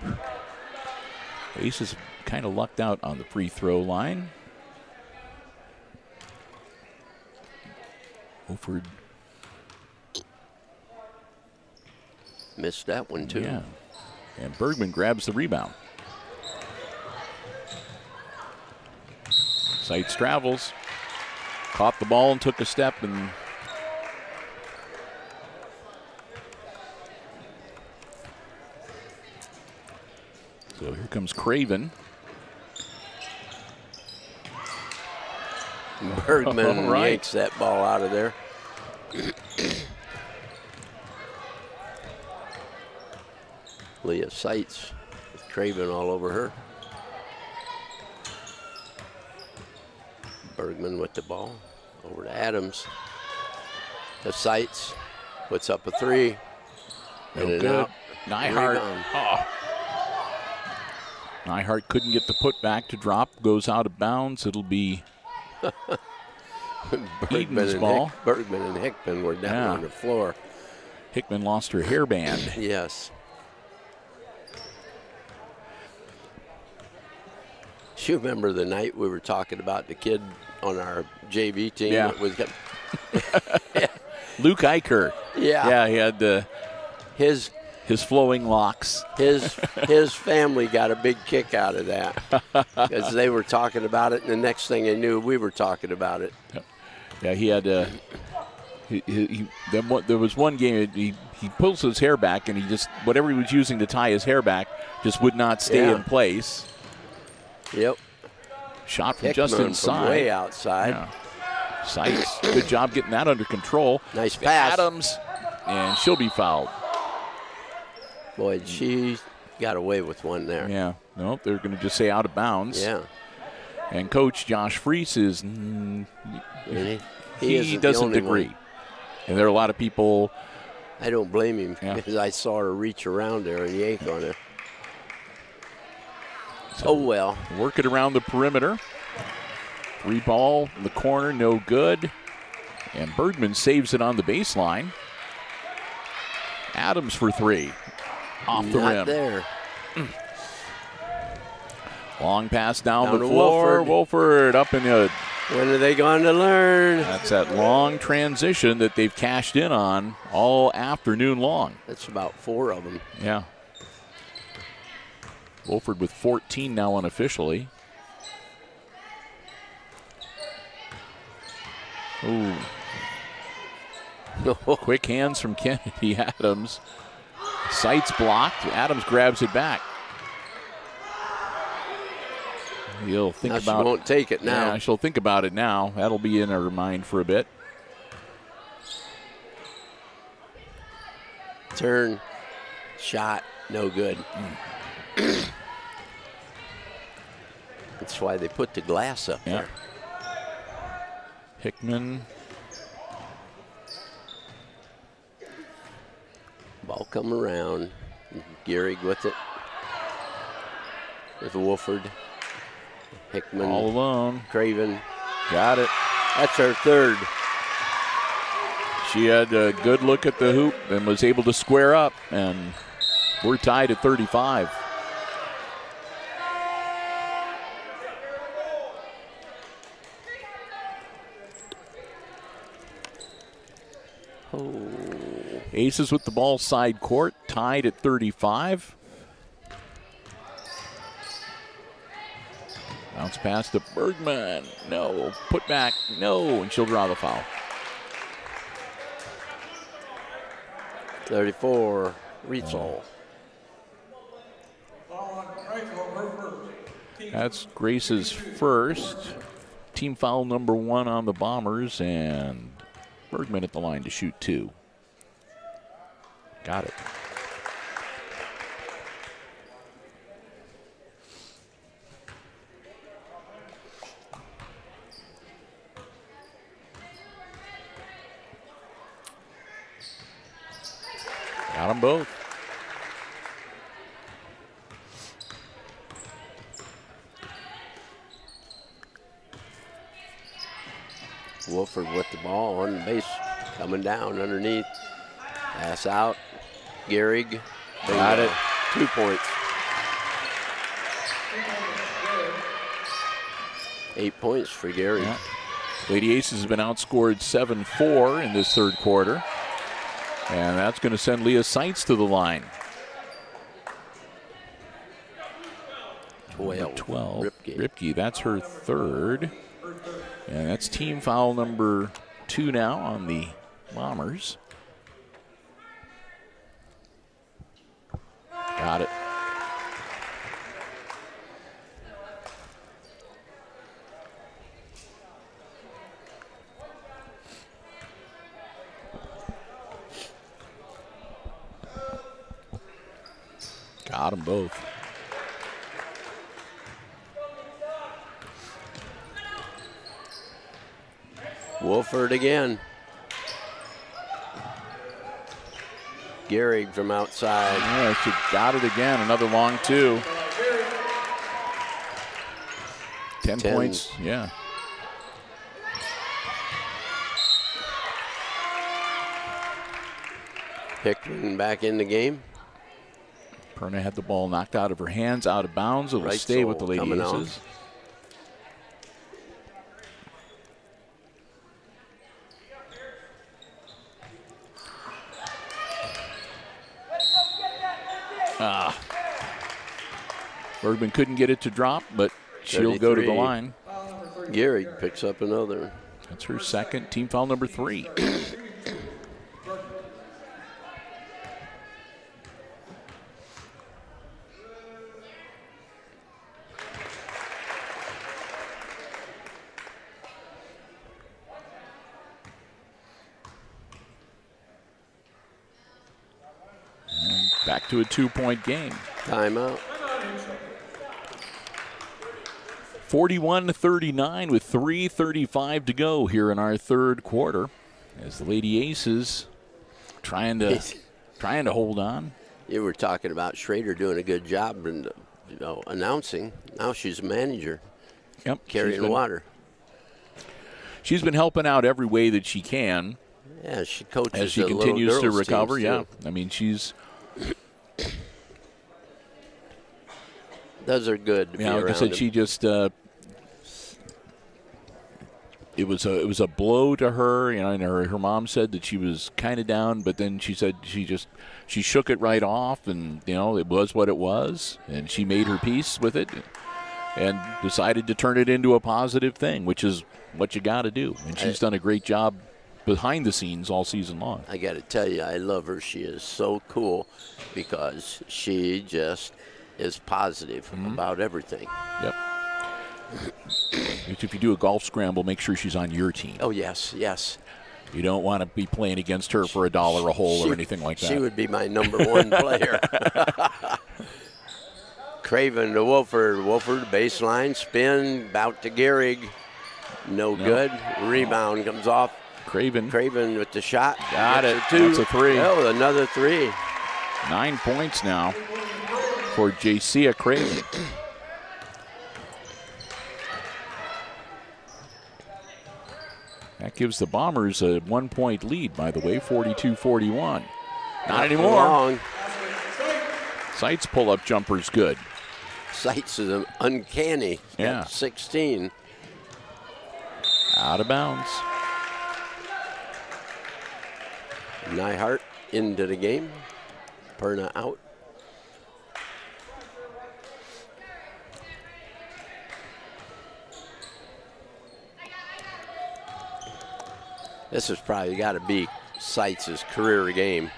Aces kind of lucked out on the free throw line. Wolford missed that one too. Yeah. And Bergman grabs the rebound. Seitz travels, caught the ball and took a step, and so here comes Craven. Bergman yanks that ball out of there. Leah Seitz with Craven all over her. Bergman with the ball over to Adams. The Seitz puts up a 3. No good. Neihart. Oh. Neihart couldn't get the putback to drop. Goes out of bounds. It'll be Edon's ball. Bergman and Hickman were down on the floor. Hickman lost her hairband. Yes. You remember the night we were talking about the kid on our JV team? Yeah. Luke Eicher. Yeah. Yeah, he had his flowing locks. His family got a big kick out of that because they were talking about it, and the next thing they knew, we were talking about it. Yeah, he had there was one game he pulls his hair back, and he just whatever he was using to tie his hair back just would not stay in place. Yep. Shot from Hickman just inside. From way outside. Yeah. Seitz, good job getting that under control. Nice pass. Adams, and she'll be fouled. Boy, she got away with one there. Yeah. Nope, they're going to just say out of bounds. Yeah. And Coach Josh Freese is he doesn't agree. And there are a lot of people. I don't blame him because I saw her reach around there and yank on her. So oh, well. Work it around the perimeter. 3 ball in the corner, no good. And Bergman saves it on the baseline. Adams for 3. Off the rim. Not there. Long pass down the floor. Wolford up in the When are they going to learn? That's that long transition that they've cashed in on all afternoon long. That's about 4 of them. Yeah. Wolford with 14 now unofficially. Ooh. Quick hands from Kennedy Adams. Sights blocked. Adams grabs it back. He'll think about it. She won't take it now. Yeah, she'll think about it now. That'll be in her mind for a bit. Turn. Shot. No good. That's why they put the glass up there. Hickman. Ball come around. Gehrig with it. With Wolford. Hickman. All alone. Craven. Got it. That's her third. She had a good look at the hoop and was able to square up, and we're tied at 35. Oh. Aces with the ball side court, tied at 35. Bounce pass to Bergman. No. Put back. No. And she'll draw the foul. 34. Rietzel. That's Grace's first. Team foul number 1 on the Bombers, and Bergman at the line to shoot 2. Got it. Got them both. Wolford with the ball on the base, coming down underneath. Pass out. Gehrig. Got it. 2 points. 8 points for Gehrig. Yeah. Lady Aces have been outscored 7-4 in this third quarter. And that's going to send Leah Seitz to the line. 12. Ripke, that's her third. And that's team foul number 2 now on the Bombers. Got it. Got them both. Wolford again. Gehrig from outside. Yeah, she got it again. Another long 2. 10 points. Yeah. Hickman back in the game. Perna had the ball knocked out of her hands, out of bounds. It will stay with the Lady Aces. Bergman couldn't get it to drop, but she'll go to the line. Gehrig picks up another. That's her second, team foul number 3. Back to a 2-point game. Timeout. 41-39 with 3:35 to go here in our third quarter, as the Lady Aces trying to hold on. You were talking about Schrader doing a good job in, announcing. Now she's a manager. Yep, carrying the water. She's been helping out every way that she can. Yeah, she coaches as she the continues to little girls recover. teams, Yeah, too. I mean she's. Those are good to be like I around said, them. she just it was a blow to her, you know, and her mom said that she was kind of down, but then she said she shook it right off, and you know, it was what it was, and she made her peace with it and decided to turn it into a positive thing, which is what you got to do. And she's done a great job behind the scenes all season long. I got to tell you, I love her. She is so cool because she just is positive about everything. Yep. If you do a golf scramble, make sure she's on your team. Oh, yes, yes. You don't want to be playing against her for $1 a hole or anything like that. She would be my #1 player. Craven to Wolford. Wolford, baseline, spin, bout to Gehrig. No good. Rebound comes off. Craven with the shot. Got it. That's a 3. Oh, another 3. 9 points now for Jacia Craven. That gives the Bombers a 1-point lead, by the way, 42-41. Not anymore. Long. Seitz pull-up jumper's good. Seitz is uncanny. Yeah. Got 16. Out of bounds. Nyhart into the game. Perna out. This has probably got to be Seitz's career game.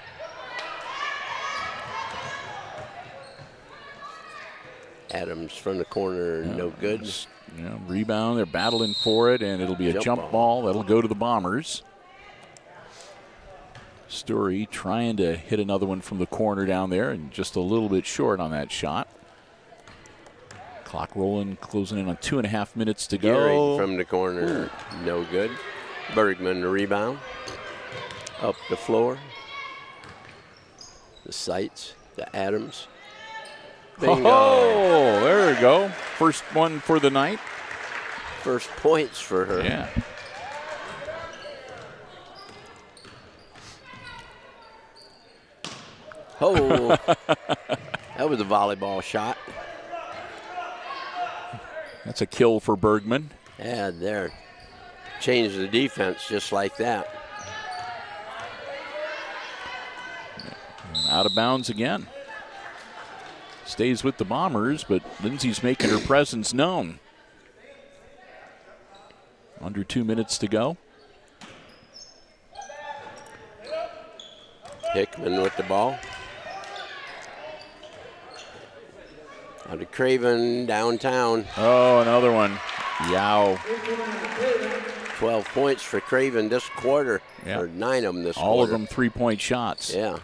Adams from the corner, no good. Yeah, rebound, they're battling for it, and it'll be a jump ball. That'll go to the Bombers. Story trying to hit another one from the corner down there, and just a little bit short on that shot. Clock rolling, closing in on 2.5 minutes to go. Gehrig from the corner, no good. Bergman the rebound. Up the floor. The Seitz, the Adams. Bingo. Oh, there we go. First one for the night. First points for her. Yeah. Oh, that was a volleyball shot. That's a kill for Bergman. Yeah, there. Changed the defense just like that. Out of bounds again. Stays with the Bombers, but Lindsay's making her presence known. Under 2 minutes to go. Hickman with the ball. Out to Craven downtown. Oh, another one. Yow. 12 points for Craven this quarter. Yep. Or 9 of them this quarter. All of them 3-point shots. Yeah.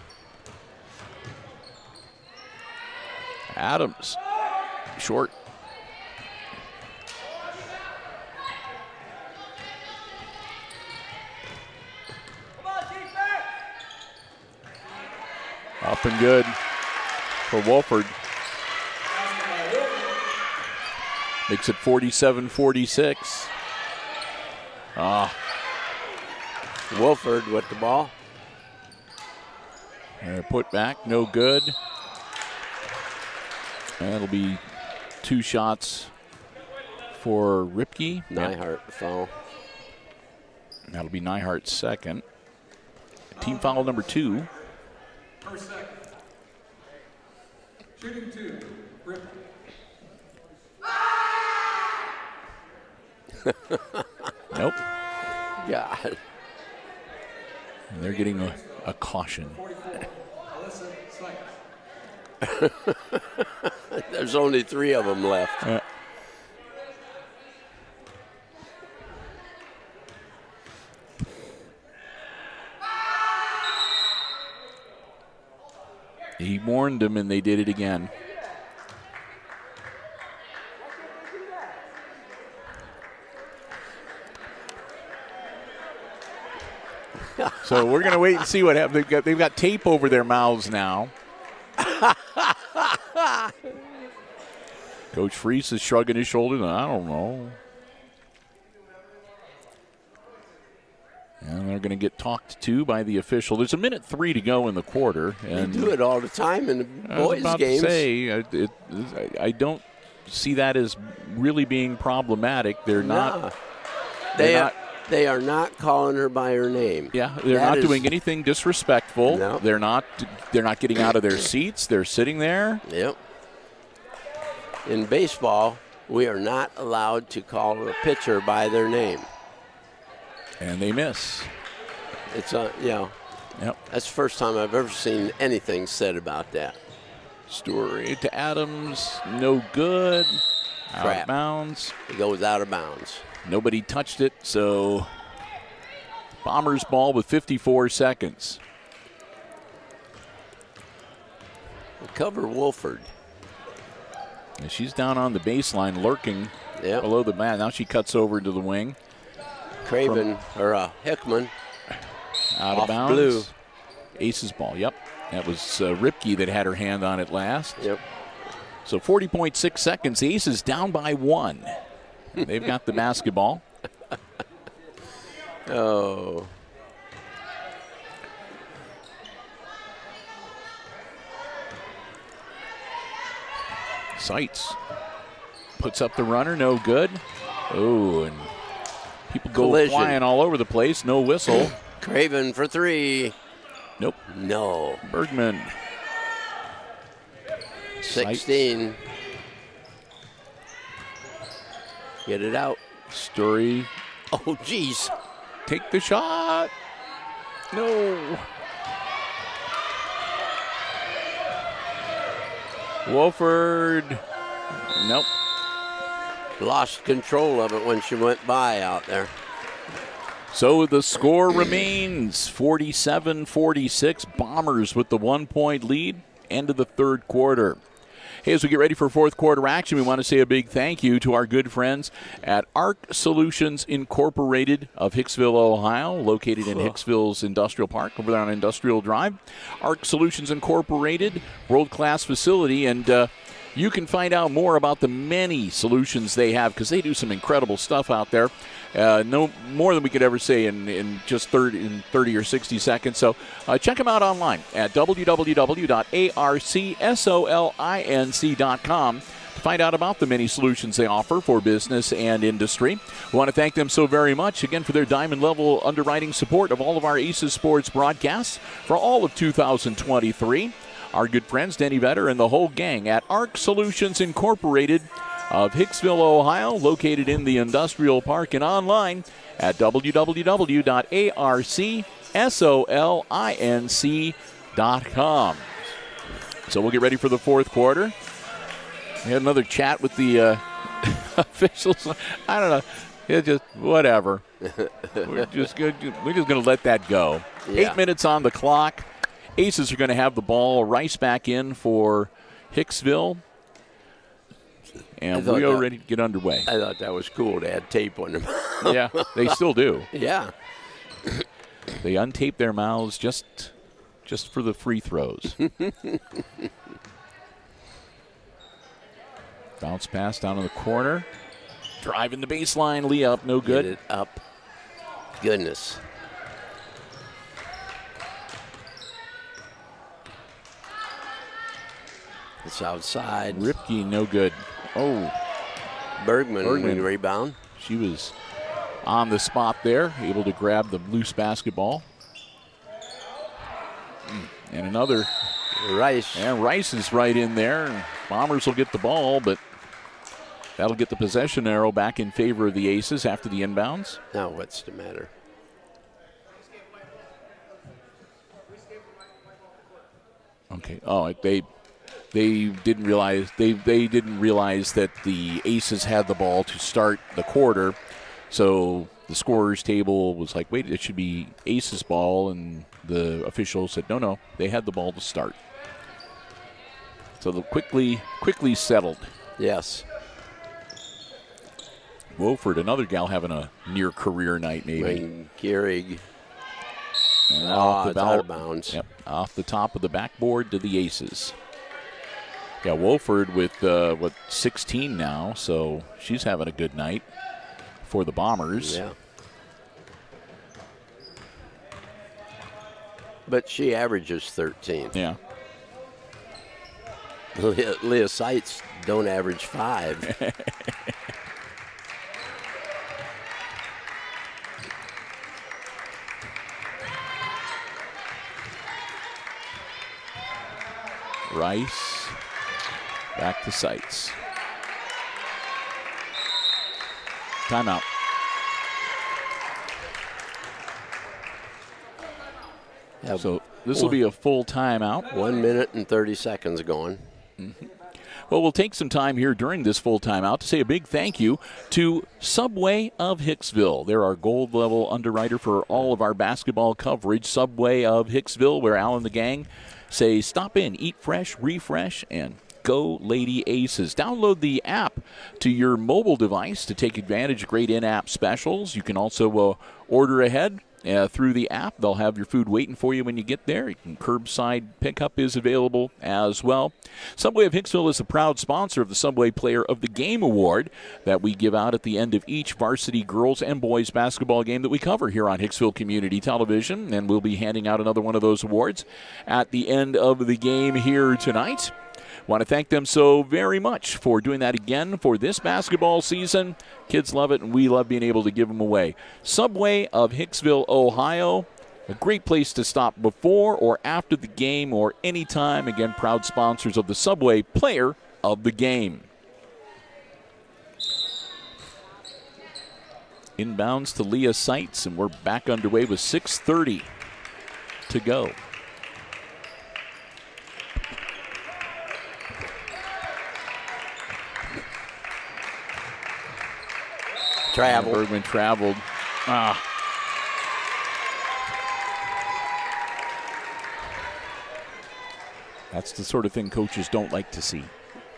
Adams. Short. Up and good for Wolford. Makes it 47-46. Wolford with the ball. Put back, no good. That'll be 2 shots for Ripke. Nyhart foul. That'll be Nyhart's second. Team foul number 2. First second. Shooting 2, Rip. Nope. God. And they're getting a caution. 44, Alyssa Sykes. There's only 3 of them left. He warned them, and they did it again. So we're going to wait and see what happens. They've got tape over their mouths now. Coach Freese is shrugging his shoulders. I don't know. And they're going to get talked to by the official. There's 1:03 to go in the quarter. And they do it all the time in the boys' games. I don't see that as really being problematic. They're not. They are not calling her by her name. Yeah, they're not doing anything disrespectful. No. They're not getting out of their seats. They're sitting there. Yep. In baseball, we are not allowed to call a pitcher by their name. And they miss. It's Yep. That's the first time I've ever seen anything said about that. Story to Adams, no good. Out Crap. of bounds. It goes out of bounds. Nobody touched it, so Bombers ball with 54 seconds. Cover Wolford. And she's down on the baseline, lurking Yep. below the mat. Now she cuts over to the wing. Craven, Hickman. Out Off of bounds. blue. Aces ball, yep. That was Ripke that had her hand on it last. Yep. So 40.6 seconds. The Aces down by 1. They've got the basketball. Oh. Seitz puts up the runner, no good. Oh, and people go Collision. flying all over the place. No whistle. Craven for 3. Nope. No. Bergman. 16. Get it out. Story. Oh, geez. Take the shot. No. Wolford. Nope. Lost control of it when she went by out there. So the score remains 47-46. Bombers with the 1-point lead. End of the third quarter. Hey, as we get ready for fourth quarter action, we want to say a big thank you to our good friends at ARC Solutions Incorporated of Hicksville, Ohio, located in Hicksville's Industrial Park over there on Industrial Drive. ARC Solutions Incorporated, world-class facility, and you can find out more about the many solutions they have because they do some incredible stuff out there. No more than we could ever say in just 30 or 60 seconds. So check them out online at www.arcsolinc.com to find out about the many solutions they offer for business and industry. We want to thank them so very much, again, for their diamond-level underwriting support of all of our Aces Sports broadcasts for all of 2023. Our good friends, Denny Vetter and the whole gang at ARC Solutions Incorporated of Hicksville, Ohio, located in the Industrial Park, and online at www.arcsolinc.com. So we'll get ready for the fourth quarter. We had another chat with the officials. I don't know. It's just whatever. We're just going to let that go. Yeah. 8 minutes on the clock. Aces are going to have the ball. Rice back in for Hicksville. And we are ready to get underway. I thought that was cool to add tape on them. Yeah, they still do. Yeah. They untape their mouths just for the free throws. Bounce pass down in the corner. Driving the baseline. Lee up, no good. Get it up. Goodness. It's outside. Ripke, no good. Oh, Bergman Bergman. with the rebound. she was on the spot there, able to grab the loose basketball. And another. Rice. And Rice is right in there. Bombers will get the ball, but that'll get the possession arrow back in favor of the Aces after the inbounds. Now what's the matter? Okay. Oh, they didn't realize they didn't realize that the Aces had the ball to start the quarter. So the scorer's table was like, wait, it should be Aces ball, and the official said, no, they had the ball to start. So the quickly settled. Yes. Wolford, another gal having a near career night, maybe. Wayne Gehrig. And off the it's out of bounds. Yep, off the top of the backboard to the Aces. Yeah, Wolford with 16 now, so she's having a good night for the Bombers. Yeah. But she averages 13. Yeah. Leah Seitz don't average 5. Rice. Back to Seitz. Timeout. So this will be a full timeout. 1 minute and 30 seconds going. Well, we'll take some time here during this full timeout to say a big thank you to Subway of Hicksville. They're our gold level underwriter for all of our basketball coverage. Subway of Hicksville, where Al and the gang say stop in, eat fresh, refresh, and go Lady Aces. Download the app to your mobile device to take advantage of great in-app specials. You can also order ahead through the app. They'll have your food waiting for you when you get there. You can curbside pickup is available as well. Subway of Hicksville is a proud sponsor of the Subway Player of the Game Award that we give out at the end of each varsity girls and boys basketball game that we cover here on Hicksville Community Television. And we'll be handing out another one of those awards at the end of the game here tonight. Want to thank them so very much for doing that again for this basketball season. Kids love it, and we love being able to give them away. Subway of Hicksville, Ohio. A great place to stop before or after the game or anytime. Again, proud sponsors of the Subway Player of the Game. Inbounds to Leah Seitz, and we're back underway with 6:30 to go. Travel. Bergman traveled. That's the sort of thing coaches don't like to see.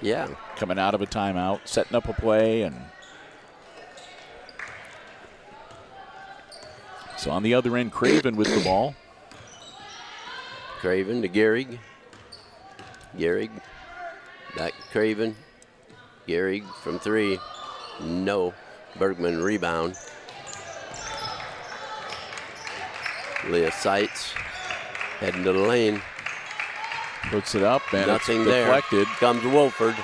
Yeah. Coming out of a timeout, setting up a play, and so on the other end, Craven with the ball. Craven to Gehrig. Gehrig. Back to Craven. Gehrig from three. No. Bergman rebound. Leah Seitz heading to the lane. Puts it up, and nothing it's deflected. There. Comes Wolford.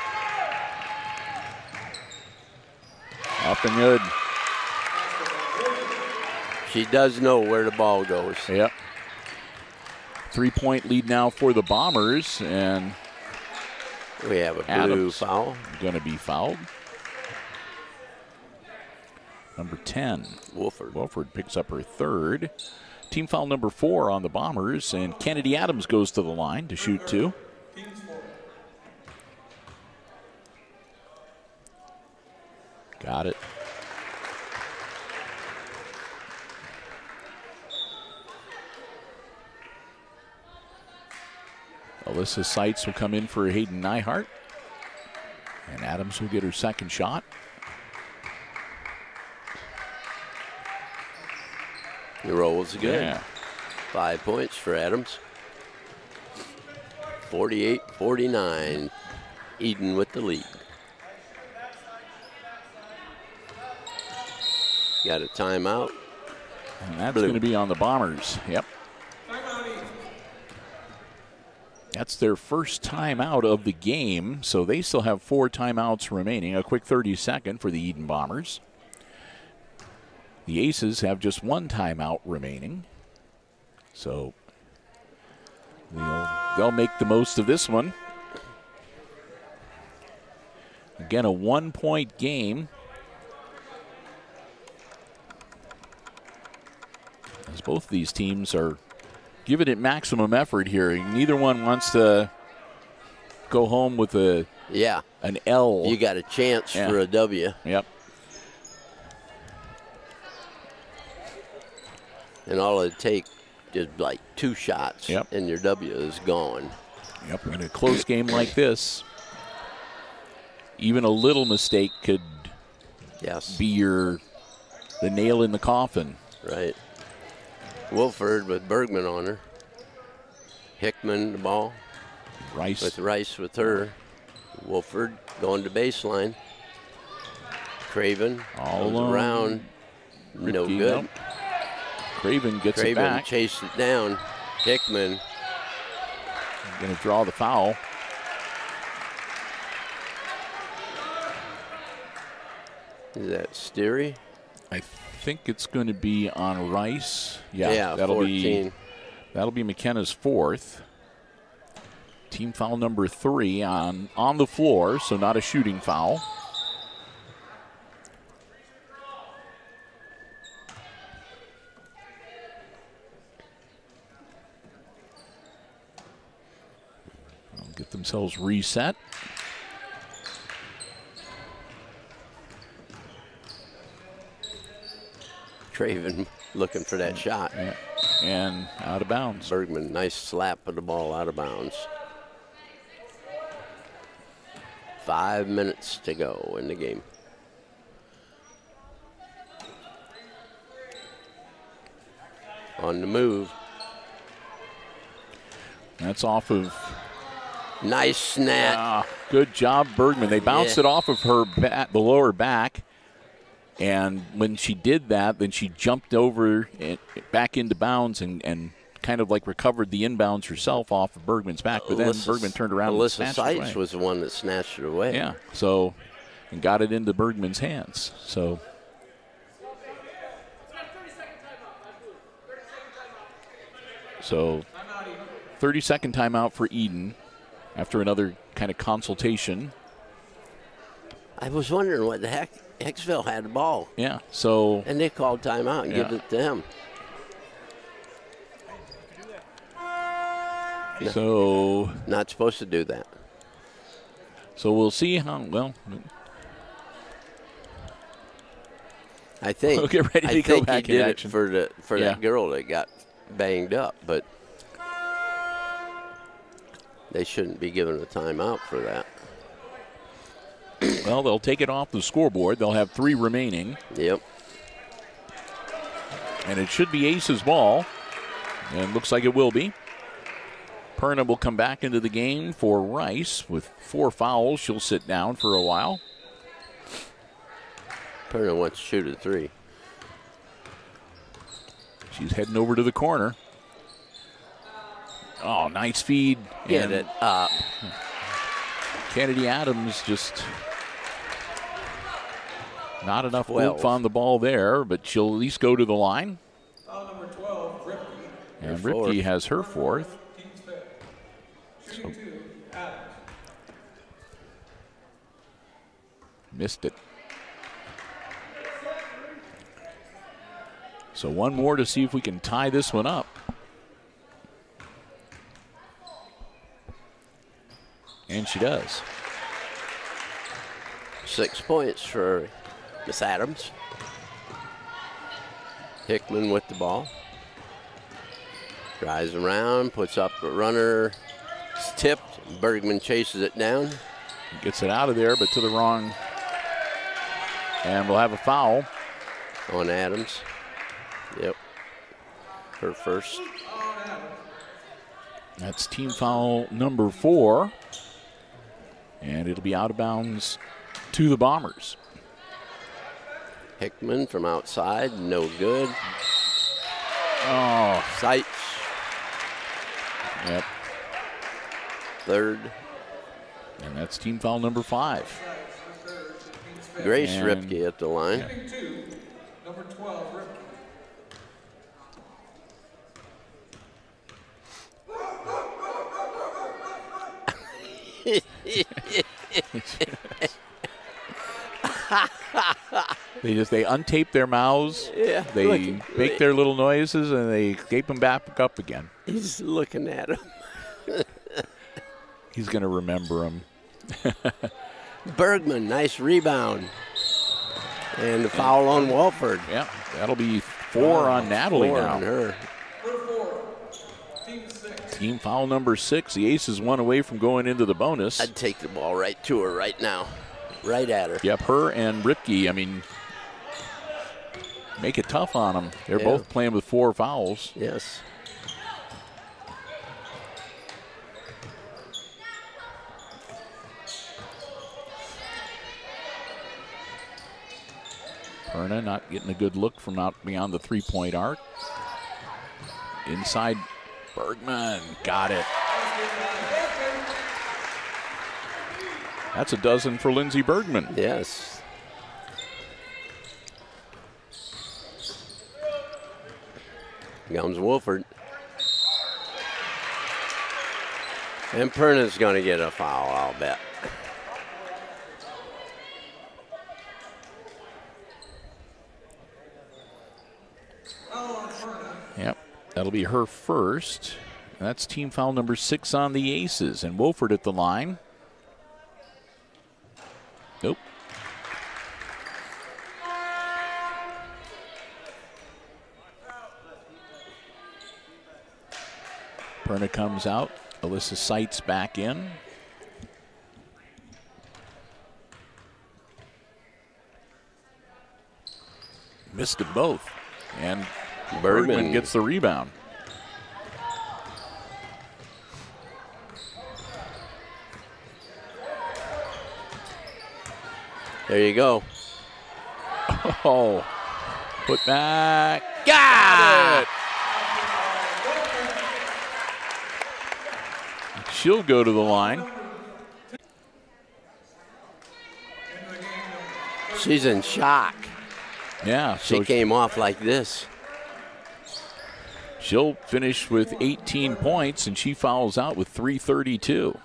Up and good. She does know where the ball goes. Yep. 3-point lead now for the Bombers, and we have a blue Adams foul. Going to be fouled. Number 10. Wolford. Wolford picks up her third. Team foul number 4 on the Bombers, and Kennedy Adams goes to the line to shoot 2. Got it. Alyssa Seitz will come in for Hayden Nyhart, and Adams will get her second shot. The roll is good. Yeah. 5 points for Adams. 48-49. Edon with the lead. Got a timeout. And that's going to be on the Bombers. Yep. That's their first timeout of the game, so they still have 4 timeouts remaining. A quick 30-second for the Edon Bombers. The Aces have just 1 timeout remaining, so they'll make the most of this one. Again, a 1-point game. As both of these teams are giving it maximum effort here. Neither one wants to go home with an L. You got a chance for a W. Yep. And all it takes is like 2 shots, yep, and your W is gone. Yep, in a close game like this, even a little mistake could be the nail in the coffin. Right. Wolford with Bergman on her. Hickman the ball. Rice with her. Wolford going to baseline. Craven all goes around. Ricky, no good. Nope. Craven gets it back. Chased it down. Hickman going to draw the foul. Is that Steery? I think it's going to be on Rice. Yeah, that'll 14. That'll be McKenna's 4th. Team foul number 3 on the floor, so not a shooting foul. They'll get themselves reset. Craven looking for that shot. Yeah. And out of bounds. Bergman, nice slap of the ball out of bounds. 5 minutes to go in the game. On the move. That's off of. Nice snap. Good job, Bergman. They bounced it off of her the lower back. And when she did that, then she jumped over and back into bounds and kind of like recovered the inbounds herself off of Bergman's back. But then Bergman turned around and snatched it away. Alyssa Seitz was the one that snatched it away. Yeah, so, and got it into Bergman's hands. So. So, 30-second timeout for Edon after another kind of consultation. I was wondering what the heck. Hicksville had the ball. Yeah, so. And they called timeout and give it to him. So. Not supposed to do that. So we'll see how, well. I think. We'll get ready to go back in action. For that girl that got banged up, but they shouldn't be given a timeout for that. Well, they'll take it off the scoreboard. They'll have 3 remaining. Yep. And it should be Ace's ball. And looks like it will be. Perna will come back into the game for Rice with 4 fouls. She'll sit down for a while. Perna wants to shoot a 3. She's heading over to the corner. Oh, nice feed. Get it up. Kennedy Adams just not enough 12. oomph on the ball there, but she'll at least go to the line. Foul number 12, Ripke. And Ripke has her 4th. Shooting 2, Adams. Missed it. So one more to see if we can tie this one up. And she does. 6 points for Miss Adams. Hickman with the ball. Drives around, puts up a runner. It's tipped. Bergman chases it down. Gets it out of there, but to the wrong. And we'll have a foul. On Adams. Yep. Her first. That's team foul number 4. And it'll be out of bounds to the Bombers. Hickman from outside, no good. Oh, Seitz. Yep. Third. And that's team foul number 5. Grace And Ripke at the line. Shooting 2, number 12, Ripke. They untape their mouths. Yeah. They make their little noises and they tape them back up again. He's looking at him. He's going to remember him. Bergman, nice rebound. And the foul on Walford. Yeah, that'll be 4 on Natalie 4 now. on her. Team foul number 6. The Ace is 1 away from going into the bonus. I'd take the ball right to her right now. Right at her. Yep, her and Ripke, I mean, make it tough on them. They're both playing with 4 fouls. Yes. Perna not getting a good look from out beyond the 3-point arc. Inside, Bergman got it. That's a dozen for Lindsey Bergman. Yes. Comes Wolford. And Perna's going to get a foul, I'll bet. Yep, that'll be her first. That's team foul number 6 on the Aces. And Wolford at the line. Nope. Perna comes out. Alyssa Seitz back in. Missed them both. And Bergman gets the rebound. There you go. Oh, put back. Got it. She'll go to the line. She's in shock. Yeah. She came off like this. She'll finish with 18 points, and she fouls out with 3:32.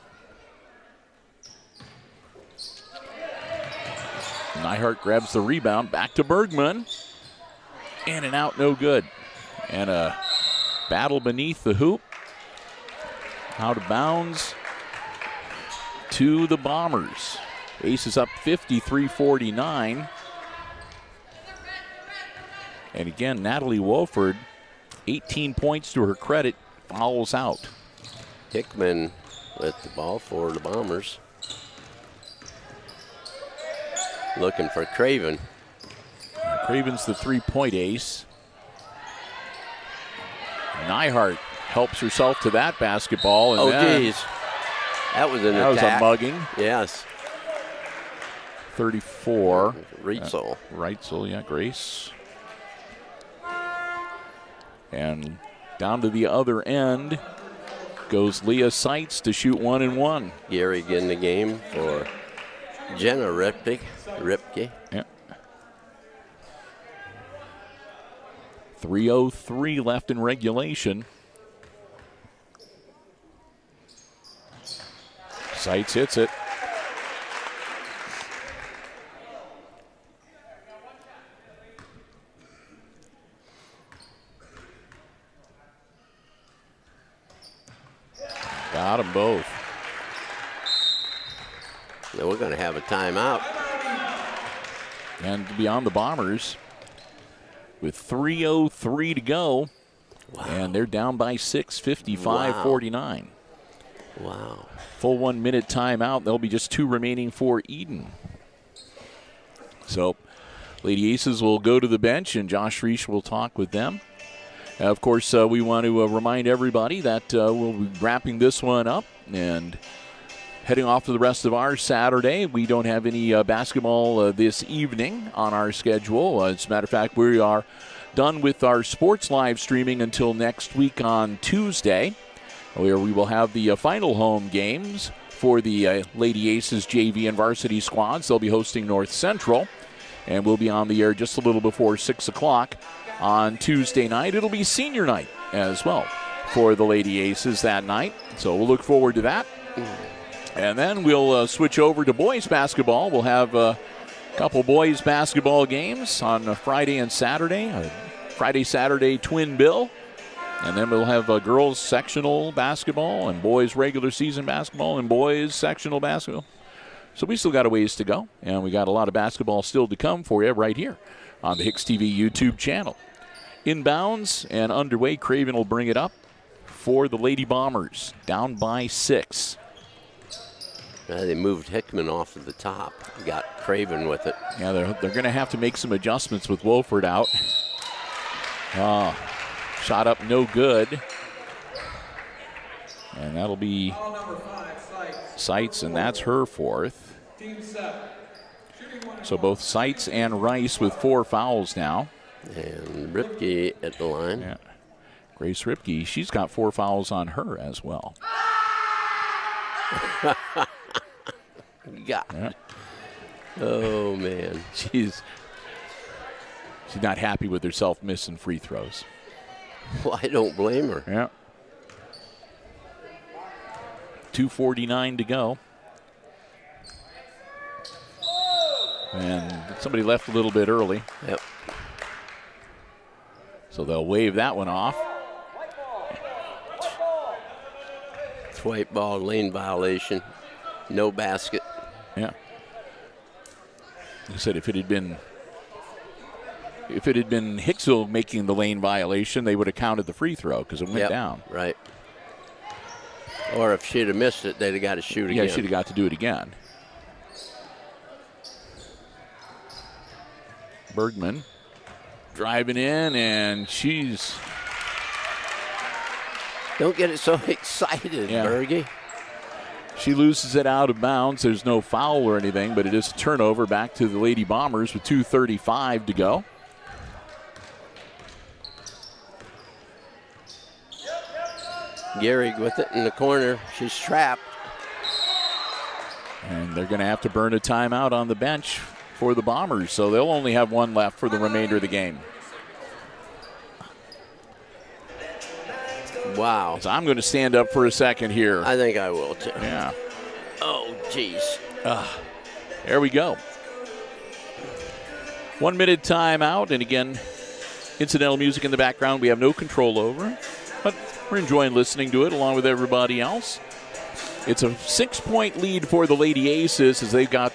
Nyhart grabs the rebound, back to Bergman. In and out, no good. And a battle beneath the hoop. Out of bounds to the Bombers. Aces up 53-49. And again, Natalie Wolford, 18 points to her credit, fouls out. Hickman with the ball for the Bombers. Looking for Craven. Craven's the three-point ace. Nyhart helps herself to that basketball. And geez. That was an attack. That was a mugging. Yes. 34. Reitzel. Reitzel, yeah, Grace. And down to the other end goes Leah Seitz to shoot 1 and 1. Gary getting the game for Jenna Ripke. Yeah. 3:03 left in regulation. Seitz hits it. Got them both. Now we're going to have a timeout. And beyond the Bombers with 3:03 to go. Wow. And they're down by 6, 55-49. Wow. Full 1 minute timeout. There'll be just 2 remaining for Edon. So Lady Aces will go to the bench, and Josh Reich will talk with them. Of course, we want to remind everybody that we'll be wrapping this one up and heading off to the rest of our Saturday. We don't have any basketball this evening on our schedule. As a matter of fact, we are done with our sports live streaming until next week on Tuesday, where we will have the final home games for the Lady Aces JV and varsity squads. They'll be hosting North Central, and we'll be on the air just a little before 6 o'clock on Tuesday night. It'll be senior night as well for the Lady Aces that night, so we'll look forward to that. And then we'll switch over to boys basketball. We'll have a couple boys basketball games on Friday and Saturday. Friday-Saturday twin bill. And then we'll have girls sectional basketball and boys regular season basketball and boys sectional basketball. So we still got a ways to go, and we got a lot of basketball still to come for you right here on the HIX-TV YouTube channel. Inbounds and underway. Craven will bring it up for the Lady Bombers, down by 6. They moved Hickman off to the top. Got Craven with it. Yeah, they're going to have to make some adjustments with Wolford out. Shot up, no good. And that'll be Number 5, Seitz, and that's her 4th. Team 7. So both Seitz and Rice with 4 fouls now. And Ripke at the line. Yeah. Grace Ripke, she's got 4 fouls on her as well. God. Yeah. Oh, man. She's not happy with herself missing free throws. Well, I don't blame her. Yeah. 2:49 to go. And somebody left a little bit early. Yep. So they'll wave that one off. It's white ball, lane violation, no basket. Yeah. Like I said, if it had been Hicksville making the lane violation, they would have counted the free throw because it went down. Right. Or if she'd have missed it, they'd have got to shoot again. Yeah, she'd have got to do it again. Bergman driving in, and she's... Don't get it so excited, Bergie. She loses it out of bounds. There's no foul or anything, but it is a turnover back to the Lady Bombers with 2:35 to go. Gehrig with it in the corner. She's trapped. And they're going to have to burn a timeout on the bench for the Bombers, so they'll only have one left for the remainder of the game. Wow. So I'm going to stand up for a second here. I think I will too. Yeah. Oh, jeez. There we go. 1 minute timeout, and again, incidental music in the background we have no control over, but we're enjoying listening to it along with everybody else. It's a 6-point lead for the Lady Aces as they've got,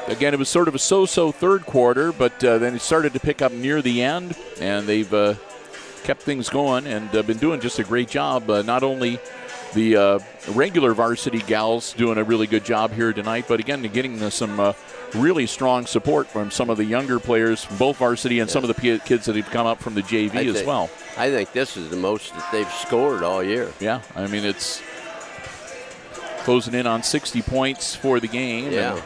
again, it was sort of a so-so third quarter, but then it started to pick up near the end, and they've kept things going and been doing just a great job. Not only the regular varsity gals doing a really good job here tonight, but again, getting some really strong support from some of the younger players from both varsity and some of the kids that have come up from the JV as well. I think this is the most that they've scored all year. Yeah, I mean, it's closing in on 60 points for the game. Yeah.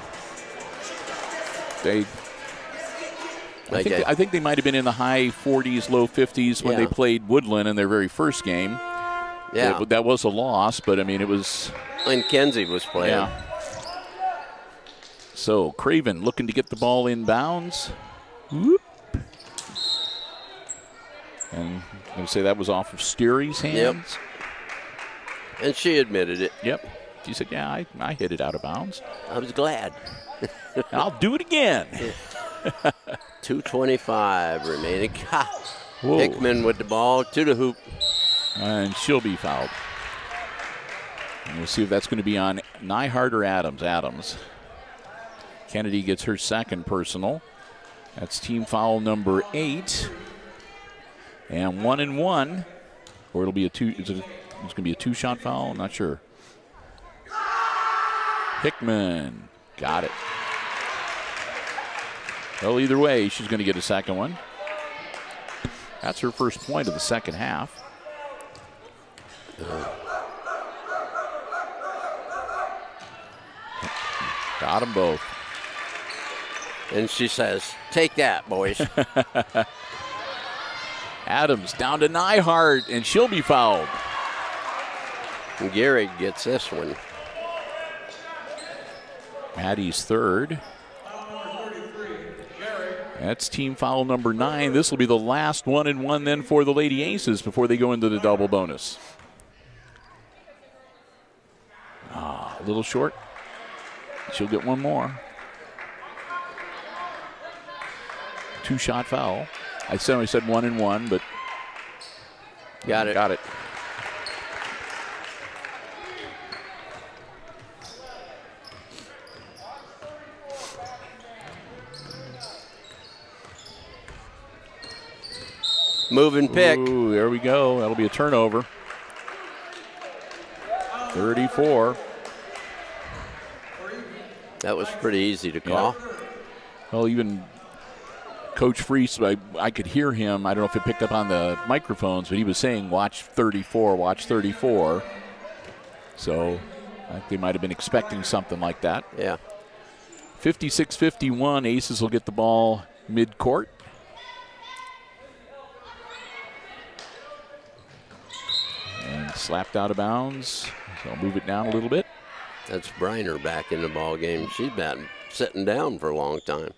I think they might have been in the high 40s, low 50s when they played Woodland in their very first game. Yeah. That was a loss, but I mean, it was. And Kenzie was playing. Yeah. So Craven looking to get the ball in bounds. Whoop. And I'm going to say that was off of Steery's hands. Yep. And she admitted it. Yep. She said, yeah, I hit it out of bounds. I was glad. I'll do it again. 2:25 remaining. Hickman with the ball to the hoop. And she'll be fouled. And we'll see if that's going to be on Nyhart or Adams. Adams. Kennedy gets her second personal. That's team foul number 8. And 1 and 1. Or it'll be it's going to be a 2-shot foul. I'm not sure. Hickman got it. Well, either way, she's going to get a second one. That's her first point of the second half. Got them both. And she says, take that, boys. Adams down to Nyhart, and she'll be fouled. And Gehrig gets this one. Maddie's third. That's team foul number 9. This will be the last 1 and 1 then for the Lady Aces before they go into the double bonus. A little short. She'll get one more. 2-shot foul. I only said 1 and 1, but got it. Got it. Moving pick. Ooh, there we go. That'll be a turnover. 34. That was pretty easy to call. Yeah. Well, even Coach Freese, I could hear him. I don't know if it picked up on the microphones, but he was saying, watch 34, watch 34. So I think they might have been expecting something like that. Yeah. 56-51, Aces will get the ball mid-court. And slapped out of bounds. So I'll move it down a little bit. That's Briner back in the ball game. She's been sitting down for a long time.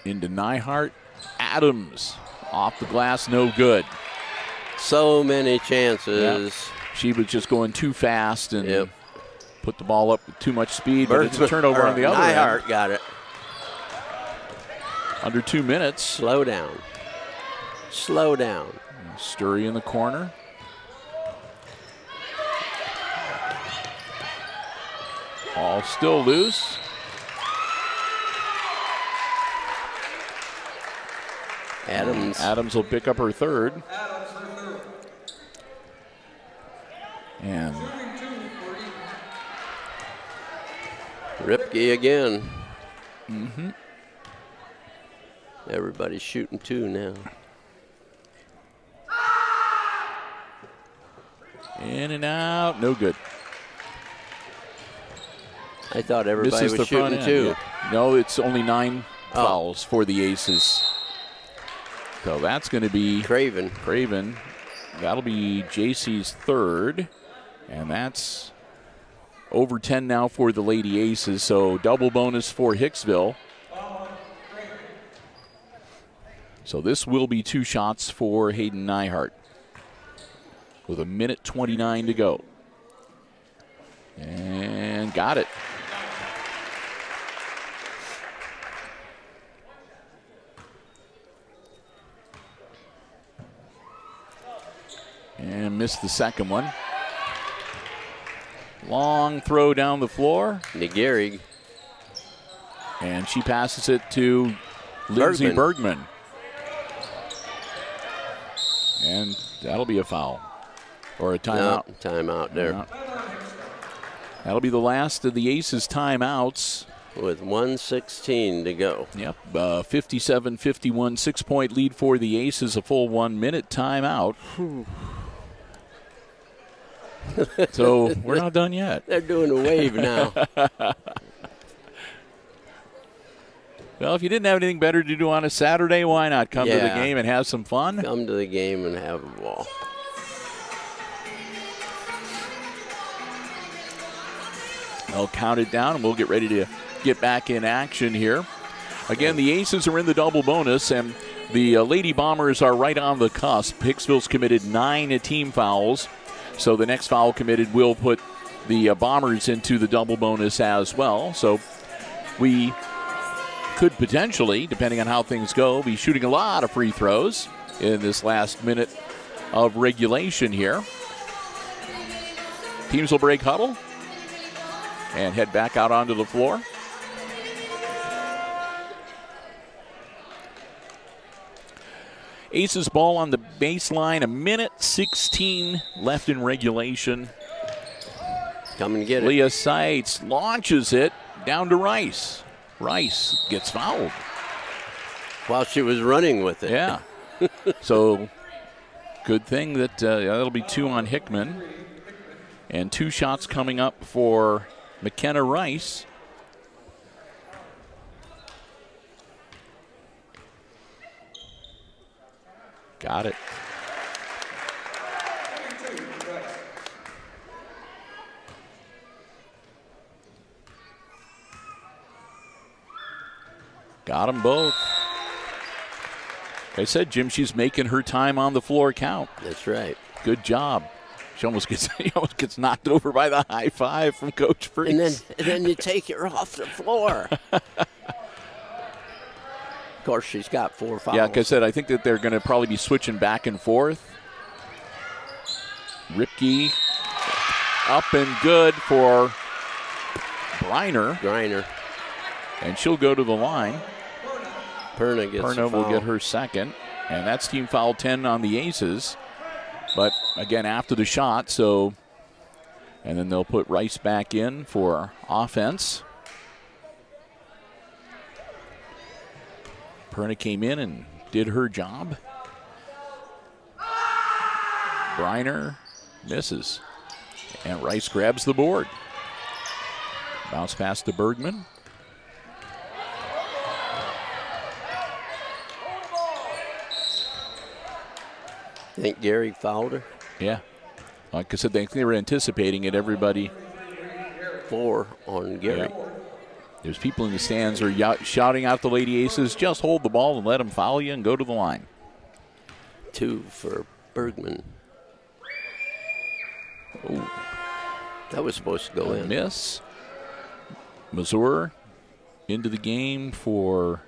Into Nyhart. Adams off the glass, no good. So many chances. Yep. She was just going too fast and put the ball up with too much speed, but it's a turnover on the other end. Nyhart got it. Under 2 minutes. Slow down. Slow down. Sturry in the corner. Ball still loose. Adams will pick up her third. And Ripke again. Everybody's shooting two now. In and out, no good. I thought everybody was shooting two. Yeah. No, it's only 9 fouls for the Aces. So that's going to be Craven. That'll be JC's third. And that's over 10 now for the Lady Aces. So double bonus for Hicksville. So this will be 2 shots for Hayden Nyhart with 1:29 to go. And got it. And missed the second one. Long throw down the floor. Nagierig. And she passes it to Lindsay Bergman. And that'll be a foul. Or a timeout. No, timeout there. Yeah. That'll be the last of the Aces timeouts. With 1:16 to go. Yep, 57-51, 6-point lead for the Aces, a full 1 minute timeout. So we're not done yet. They're doing a wave now. Well, if you didn't have anything better to do on a Saturday, why not come to the game and have some fun? Come to the game and have a ball. They'll count it down, and we'll get ready to get back in action here. Again, the Aces are in the double bonus, and the Lady Bombers are right on the cusp. Hicksville's committed 9 team fouls, so the next foul committed will put the Bombers into the double bonus as well. So we could potentially, depending on how things go, be shooting a lot of free throws in this last minute of regulation here. Teams will break huddle and head back out onto the floor. Aces ball on the baseline, 1:16 left in regulation. Come and get it. Leah Seitz launches it down to Rice. Rice gets fouled. While she was running with it. Yeah. So good thing that that'll be 2 on Hickman. And 2 shots coming up for McKenna Rice. Got it. Got them both. Like I said, Jim, she's making her time on the floor count. That's right. Good job. She almost gets knocked over by the high five from Coach Freaks. And then you take her off the floor. Of course, she's got 4 fouls. Yeah, like I said, I think that they're going to probably be switching back and forth. Ripke up and good for Griner. And she'll go to the line. Perna will get her second. And that's team foul 10 on the Aces. But, again, after the shot, so, and then they'll put Rice back in for offense. Perna came in and did her job. Briner misses. And Rice grabs the board. Bounce pass to Bergman. Think Gary fouled her? Yeah. Like I said, they were anticipating it. Everybody. 4 on Gary. Yeah. There's people in the stands who are shouting out the Lady Aces, just hold the ball and let them foul you and go to the line. 2 for Bergman. Oh, that was supposed to go in. Miss. Missouri into the game for,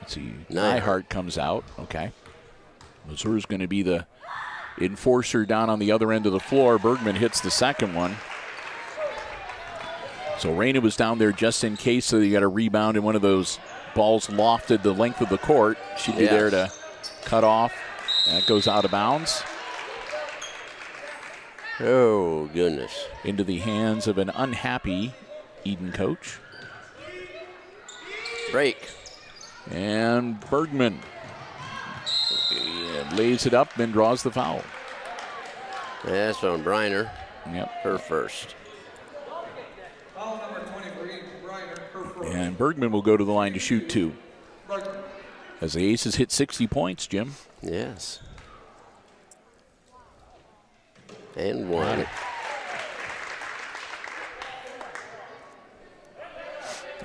let's see, Nyhart comes out. Okay. Missouri's going to be the enforcer down on the other end of the floor. Bergman hits the second one. So Raina was down there just in case, so you got a rebound and one of those balls lofted the length of the court. She'd be there to cut off. That goes out of bounds. Oh, goodness. Into the hands of an unhappy Edon coach. Break. And Bergman lays it up and draws the foul. That's on Briner. Yep. Her first. Foul number 20 for Briner, her first. And Bergman will go to the line to shoot 2. As the Aces hit 60 points, Jim. Yes. And 1.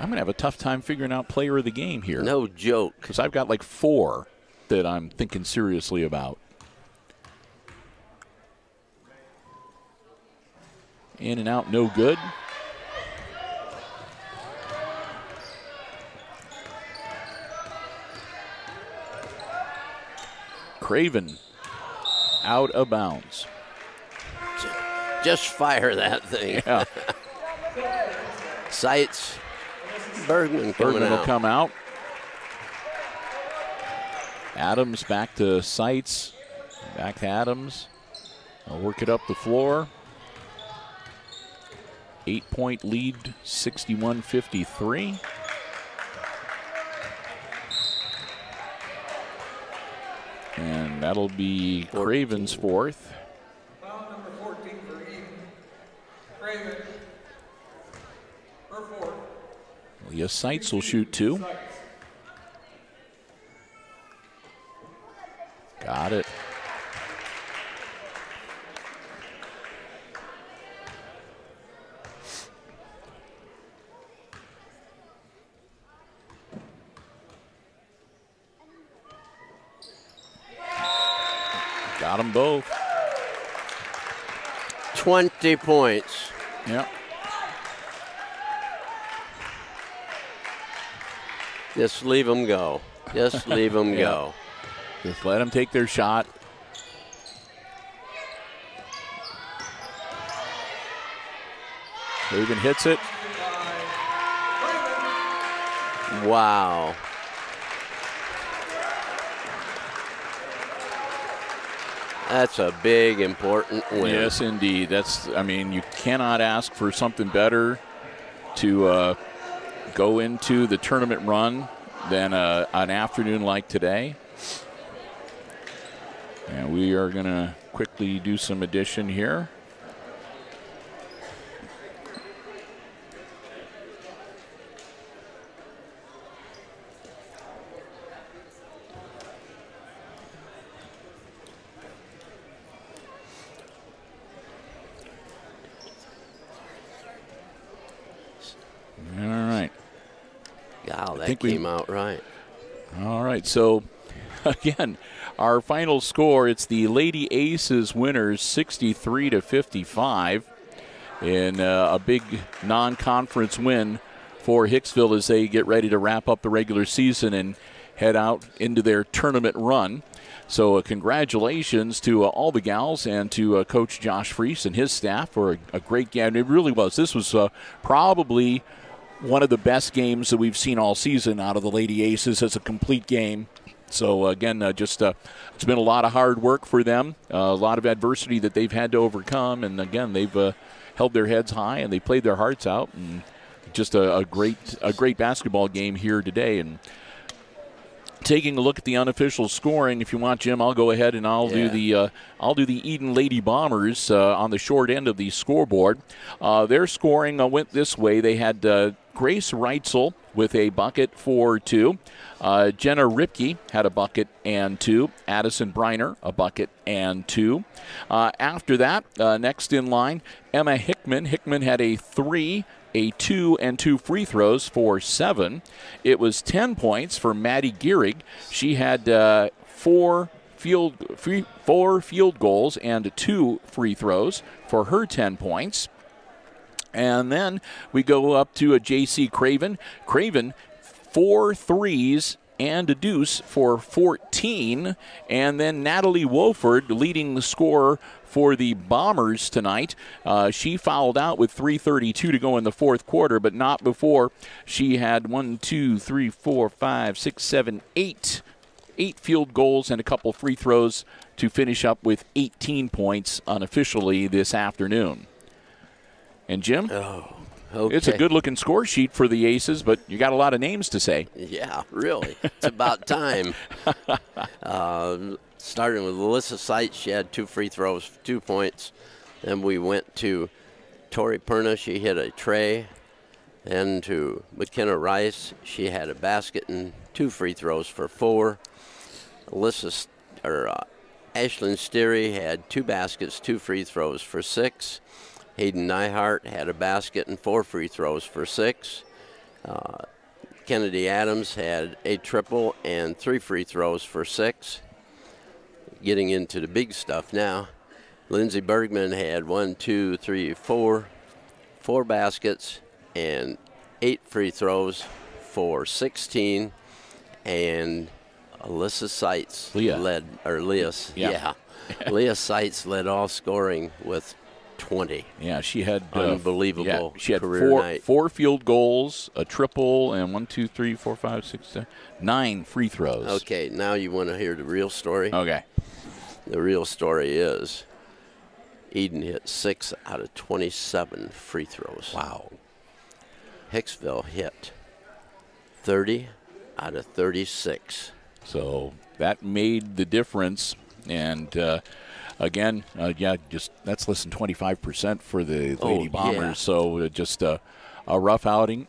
I'm going to have a tough time figuring out player of the game here. No joke. Because I've got like 4 that I'm thinking seriously about. In and out, no good. Craven out of bounds. Just fire that thing. Yeah. Sights. Bergman coming out. Will come out. Adams back to Sights. Back to Adams. I'll work it up the floor. 8-point lead, 61-53. And that'll be Craven's 4th. Foul number 14 for Edon. Craven, her 4th. Leah Sights will shoot 2. Got it. Got them both. 20 points. Yep. Just leave them go. Just leave them go. Just let them take their shot. Craven hits it. Wow. That's a big, important win. Yes, indeed. I mean, you cannot ask for something better to go into the tournament run than an afternoon like today. And we are going to quickly do some addition here. All right. Wow, that came out right. All right, so again, our final score, it's the Lady Aces winners 63-55 in a big non-conference win for Hicksville as they get ready to wrap up the regular season and head out into their tournament run. So congratulations to all the gals and to Coach Josh Freese and his staff for a great game. It really was. This was probably one of the best games that we've seen all season out of the Lady Aces as a complete game. So, again, it's been a lot of hard work for them, a lot of adversity that they've had to overcome. And, again, they've held their heads high and they played their hearts out. And just a great basketball game here today. And taking a look at the unofficial scoring, if you want, Jim, I'll go ahead and I'll do the Edon Lady Bombers on the short end of the scoreboard. Their scoring went this way. They had Grace Reitzel with a bucket for 2. Jenna Ripke had a bucket and 2. Addison Briner, a bucket and 2. After that, next in line, Emma Hickman. Hickman had a 3, a 2, and 2 free throws for 7. It was 10 points for Maddie Gehrig. She had 4 field goals and 2 free throws for her 10 points. And then we go up to a J.C. Craven. Craven, 4 threes and a deuce for 14. And then Natalie Wolford leading the score for the Bombers tonight. She fouled out with 3:32 to go in the fourth quarter, but not before she had 8 field goals and a couple free throws to finish up with 18 points unofficially this afternoon. And Jim? Okay. It's a good-looking score sheet for the Aces, but you got a lot of names to say. Yeah, really. It's about time. Starting with Alyssa Seitz, she had 2 free throws for 2 points. Then we went to Tori Perna, she hit a tray. And to McKenna Rice, she had a basket and 2 free throws for 4. Ashlyn Steary had 2 baskets, 2 free throws for 6. Hayden Nyhart had a basket and 4 free throws for 6. Kennedy Adams had a triple and 3 free throws for 6. Getting into the big stuff now. Lindsey Bergman had 4 baskets and 8 free throws for 16. And Alyssa Seitz Leah Seitz led all scoring with 20. Yeah, she had unbelievable. Yeah, she had career night. 4 field goals, a triple, and 9 free throws. Okay, now you want to hear the real story? Okay. The real story is Edon hit 6 out of 27 free throws. Wow. Hicksville hit 30 out of 36. So that made the difference, and again, that's less than 25% for the Lady Bombers. Yeah. So just a rough outing.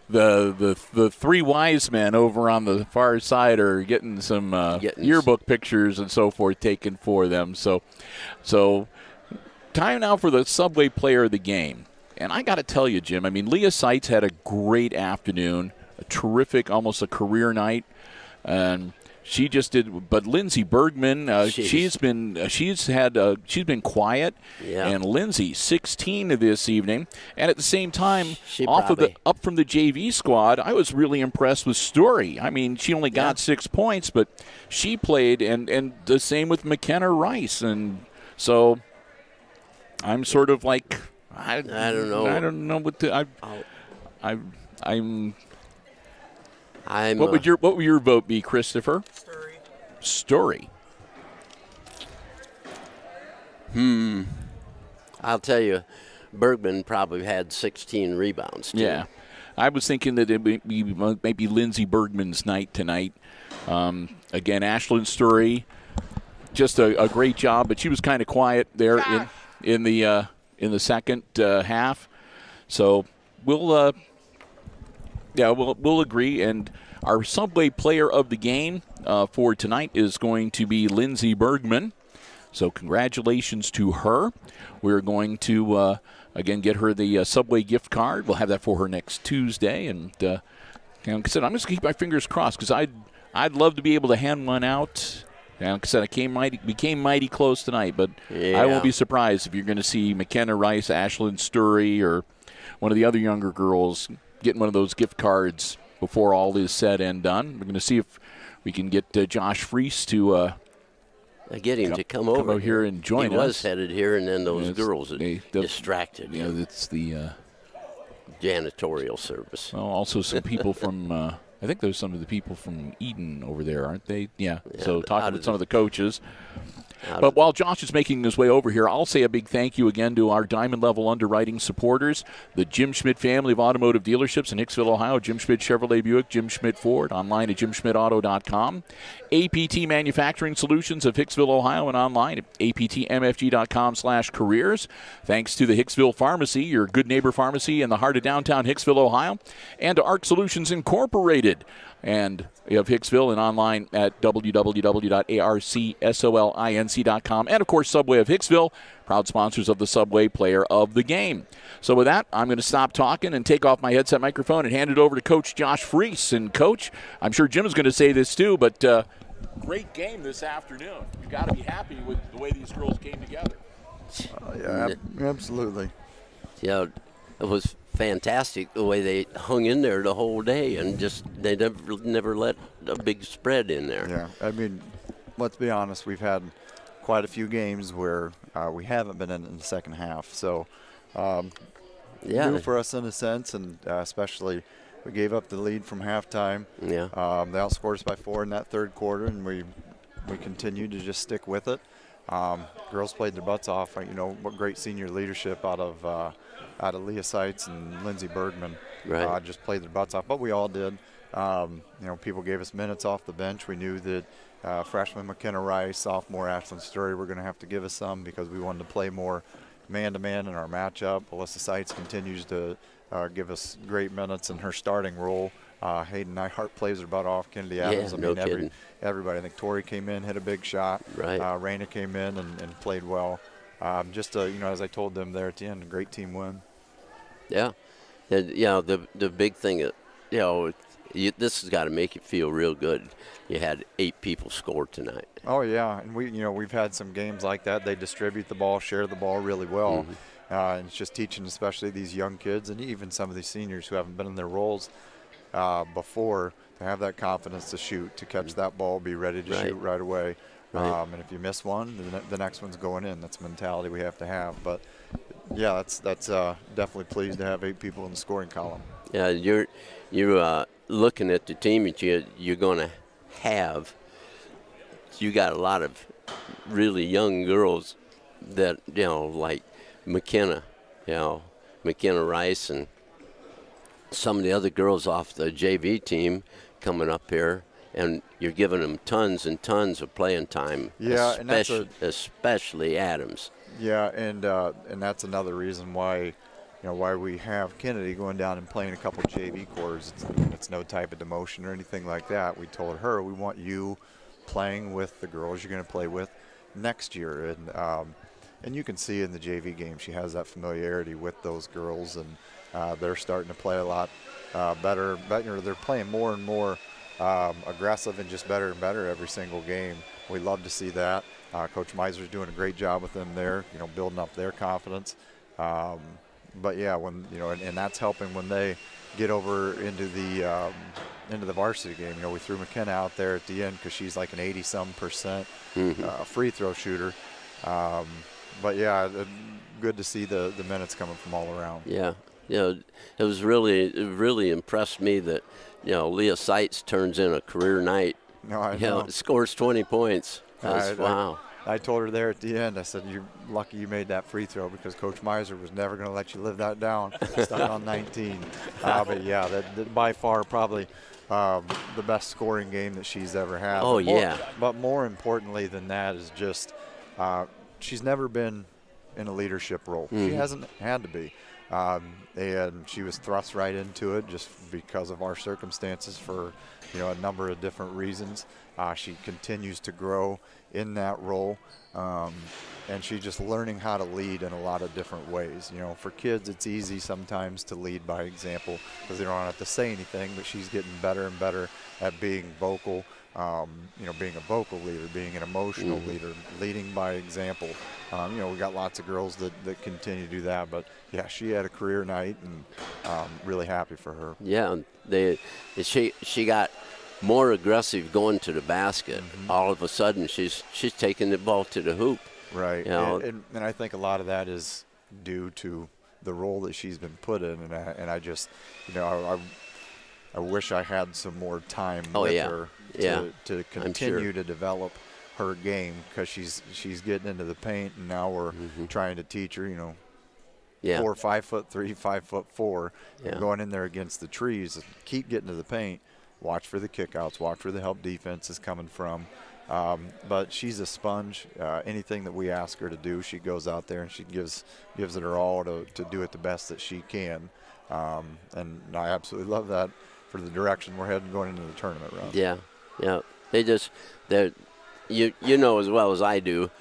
The 3 wise men over on the far side are getting some yearbook pictures and so forth taken for them. So time now for the Subway Player of the Game. And I got to tell you, Jim, I mean, Leah Seitz had a great afternoon, a terrific, almost a career night, and she just did. But Lindsey Bergman, she's been quiet, and Lindsey 16 this evening, and at the same time, up from the JV squad, I was really impressed with Story. I mean, she only got 6 points, but she played, and the same with McKenna Rice, and so I'm sort of like. I don't know. I don't know what to. What would your vote be, Christopher? Story. I'll tell you, Bergman probably had 16 rebounds, too. Yeah. I was thinking that it would be maybe Lindsey Bergman's night tonight. Again, Ashlyn Story, just a great job, but she was kind of quiet there in the second half. So we'll agree. And our Subway Player of the Game for tonight is going to be Lindsey Bergman. So congratulations to her. We're going to, again, get her the Subway gift card. We'll have that for her next Tuesday. And like I said, I'm just going to keep my fingers crossed because I'd love to be able to hand one out. Like I said, became mighty close tonight, but I won't be surprised if you're going to see McKenna Rice, Ashlyn Story, or one of the other younger girls getting one of those gift cards before all is said and done. We're going to see if we can get Josh Freese to get him to come over here and join us. He was headed here, and then those girls distracted. You know, it's the janitorial service. Well, also some people from. I think there's some of the people from Edon over there, aren't they? Yeah. So talking with some of the coaches. But while Josh is making his way over here, I'll say a big thank you again to our Diamond Level Underwriting supporters, the Jim Schmidt family of automotive dealerships in Hicksville, Ohio, Jim Schmidt Chevrolet Buick, Jim Schmidt Ford, online at jimschmidtauto.com, APT Manufacturing Solutions of Hicksville, Ohio, and online at aptmfg.com/careers. Thanks to the Hicksville Pharmacy, your good neighbor pharmacy in the heart of downtown Hicksville, Ohio, and to ARC Solutions Incorporated. And we have Hicksville and online at www.arcsolinc.com. And, of course, Subway of Hicksville, proud sponsors of the Subway Player of the Game. So with that, I'm going to stop talking and take off my headset microphone and hand it over to Coach Josh Freese. And, Coach, I'm sure Jim is going to say this too, but great game this afternoon. You've got to be happy with the way these girls came together. Yeah, absolutely. Yeah, it was fantastic the way they hung in there the whole day, and just they never let a big spread in there. Yeah, I mean, let's be honest, we've had quite a few games where we haven't been in the second half, so new for us in a sense, and especially we gave up the lead from halftime. Yeah. They outscored us by 4 in that third quarter, and we continued to just stick with it. Girls played their butts off. You know, what great senior leadership out of Leah Seitz and Lindsey Bergman. Right. Just played their butts off, but we all did. You know, people gave us minutes off the bench. We knew that freshman McKenna Rice, sophomore Ashlyn Story were going to have to give us some because we wanted to play more man-to-man in our matchup. Alyssa Seitz continues to give us great minutes in her starting role. Hayden Nyhart plays her butt off. Kennedy Adams. Yeah, no kidding. Everybody. I think Tori came in, hit a big shot. Right. Raina came in and played well. Just you know, as I told them there at the end, a great team win. Yeah. And, you know, the big thing, you know, this has got to make you feel real good. You had 8 people score tonight. Oh yeah, and we've had some games like that. They distribute the ball, share the ball really well. And it's just teaching, especially these young kids and even some of these seniors who haven't been in their roles before, to have that confidence to shoot, to catch that ball, be ready to shoot right away. And if you miss one, the next one's going in. That's a mentality we have to have. But yeah, that's definitely pleased to have 8 people in the scoring column. Yeah, you're looking at the team that you're going to have. You got a lot of really young girls that, you know, like McKenna, you know, McKenna Rice and some of the other girls off the JV team coming up here, and you're giving them tons and tons of playing time. Yeah, especially Adams. Yeah, and that's another reason why, why we have Kennedy going down and playing a couple JV quarters. It's no type of demotion or anything like that. We told her we want you playing with the girls you're going to play with next year, and you can see in the JV game she has that familiarity with those girls, and they're starting to play a lot better. They're playing more and more aggressive and just better and better every single game. We love to see that. Coach Meiser's doing a great job with them there, building up their confidence. But yeah, when and that's helping when they get over into the varsity game. We threw McKenna out there at the end because she's like an 80-some% free throw shooter. But yeah, good to see the minutes coming from all around. Yeah, it really impressed me that Leah Seitz turns in a career night. No, I know. Scores 20 points. Wow. I told her there at the end, I said, you're lucky you made that free throw because Coach Meiser was never going to let you live that down. Stuck on 19. But yeah, that by far probably the best scoring game that she's ever had. Oh, yeah. But more importantly than that is just she's never been in a leadership role. She hasn't had to be. And she was thrust right into it just because of our circumstances for a number of different reasons. She continues to grow in that role, and she's just learning how to lead in a lot of different ways. For kids, it's easy sometimes to lead by example because they don't have to say anything, but she's getting better and better at being vocal, being a vocal leader, being an emotional leader, leading by example. We got lots of girls that continue to do that, but yeah, she had a career night, and really happy for her. Yeah, she got more aggressive going to the basket. All of a sudden, she's taking the ball to the hoop. Right, and I think a lot of that is due to the role that she's been put in, and I just, I wish I had some more time with her to continue to develop her game because she's getting into the paint, and now we're trying to teach her, 5'3", 5'4", going in there against the trees, keep getting to the paint. Watch for the kickouts. Watch where the help defense is coming from. But she's a sponge. Anything that we ask her to do, she goes out there and she gives it her all to do it the best that she can. And I absolutely love that for the direction we're heading going into the tournament run. Yeah. You know as well as I do,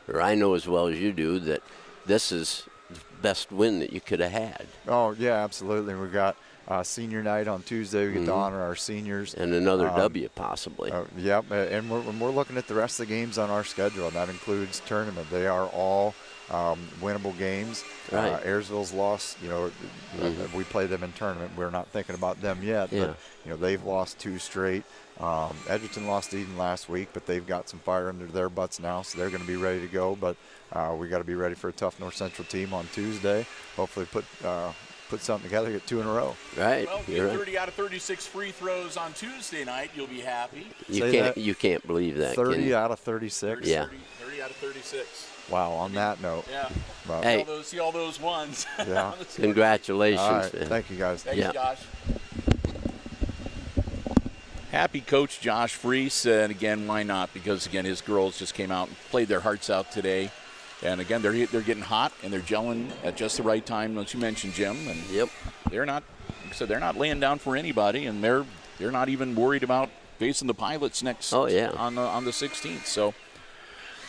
or I know as well as you do, that this is the best win that you could have had. Oh yeah, absolutely. We got senior night on Tuesday. We get to honor our seniors. And another W possibly. Yep, and we're looking at the rest of the games on our schedule, and that includes tournament. They are all winnable games. Right. Ayersville's lost, we play them in tournament. We're not thinking about them yet, but they've lost 2 straight. Edgerton lost to Edon last week, but they've got some fire under their butts now, so they're going to be ready to go. But we got to be ready for a tough North Central team on Tuesday. Hopefully put something together, get 2 in a row. Right. Well, get 30 out of 36 free throws on Tuesday night, you'll be happy. You can't believe that. 30 out of 36. Yeah. 30 out of 36. Wow. On that note. Yeah. Well, hey. See all those ones. Yeah. Congratulations. All right. Man. Thank you, guys. Thank you, Josh. Happy coach Josh Freese, and again, why not? Because again, his girls just came out and played their hearts out today. And again, they're getting hot and they're gelling at just the right time, as you mentioned, Jim. And they're not, like I said, they're not laying down for anybody, and they're not even worried about facing the Pilots next. on the 16th.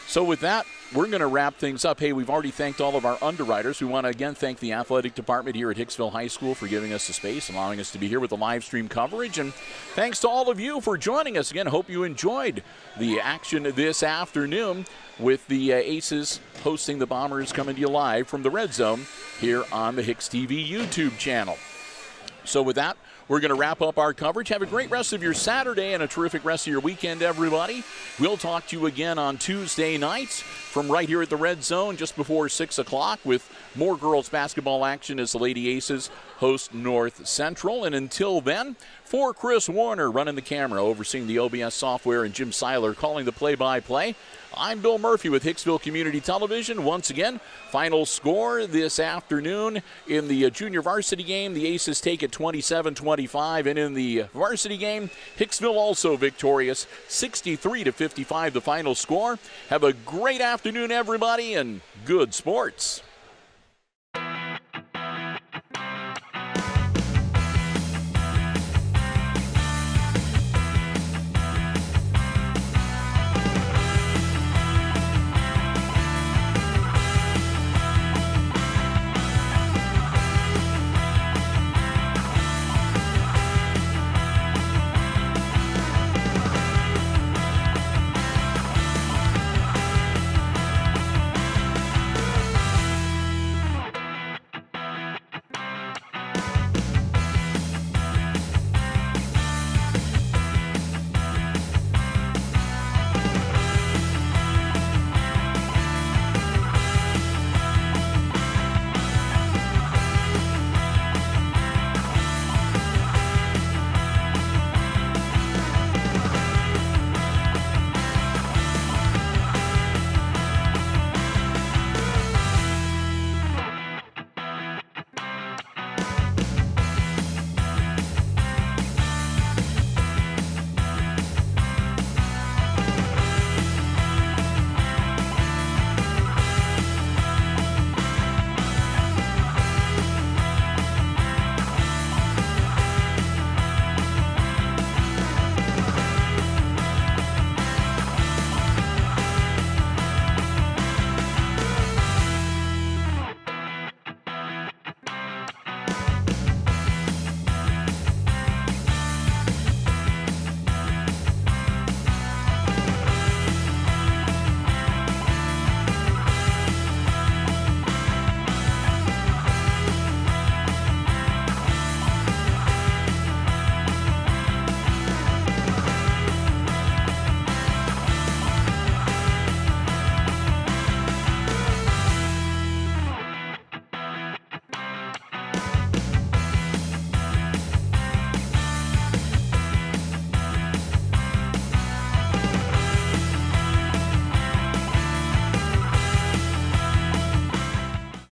So with that, we're going to wrap things up. Hey, we've already thanked all of our underwriters. We want to again thank the athletic department here at Hicksville High School for giving us the space, allowing us to be here with the live stream coverage. And thanks to all of you for joining us again. Hope you enjoyed the action this afternoon with the Aces hosting the Bombers, coming to you live from the Red Zone here on the HIX-TV YouTube channel. So with that, we're going to wrap up our coverage. Have a great rest of your Saturday and a terrific rest of your weekend, everybody. We'll talk to you again on Tuesday nights from right here at the Red Zone just before 6 o'clock with more girls basketball action as the Lady Aces host North Central. And until then, for Chris Warner running the camera, overseeing the OBS software, and Jim Seiler calling the play-by-play, I'm Bill Murphy with Hicksville Community Television. Once again, final score this afternoon in the junior varsity game. The Aces take it 27-25, and in the varsity game, Hicksville also victorious, 63-55 the final score. Have a great afternoon, everybody, and good sports.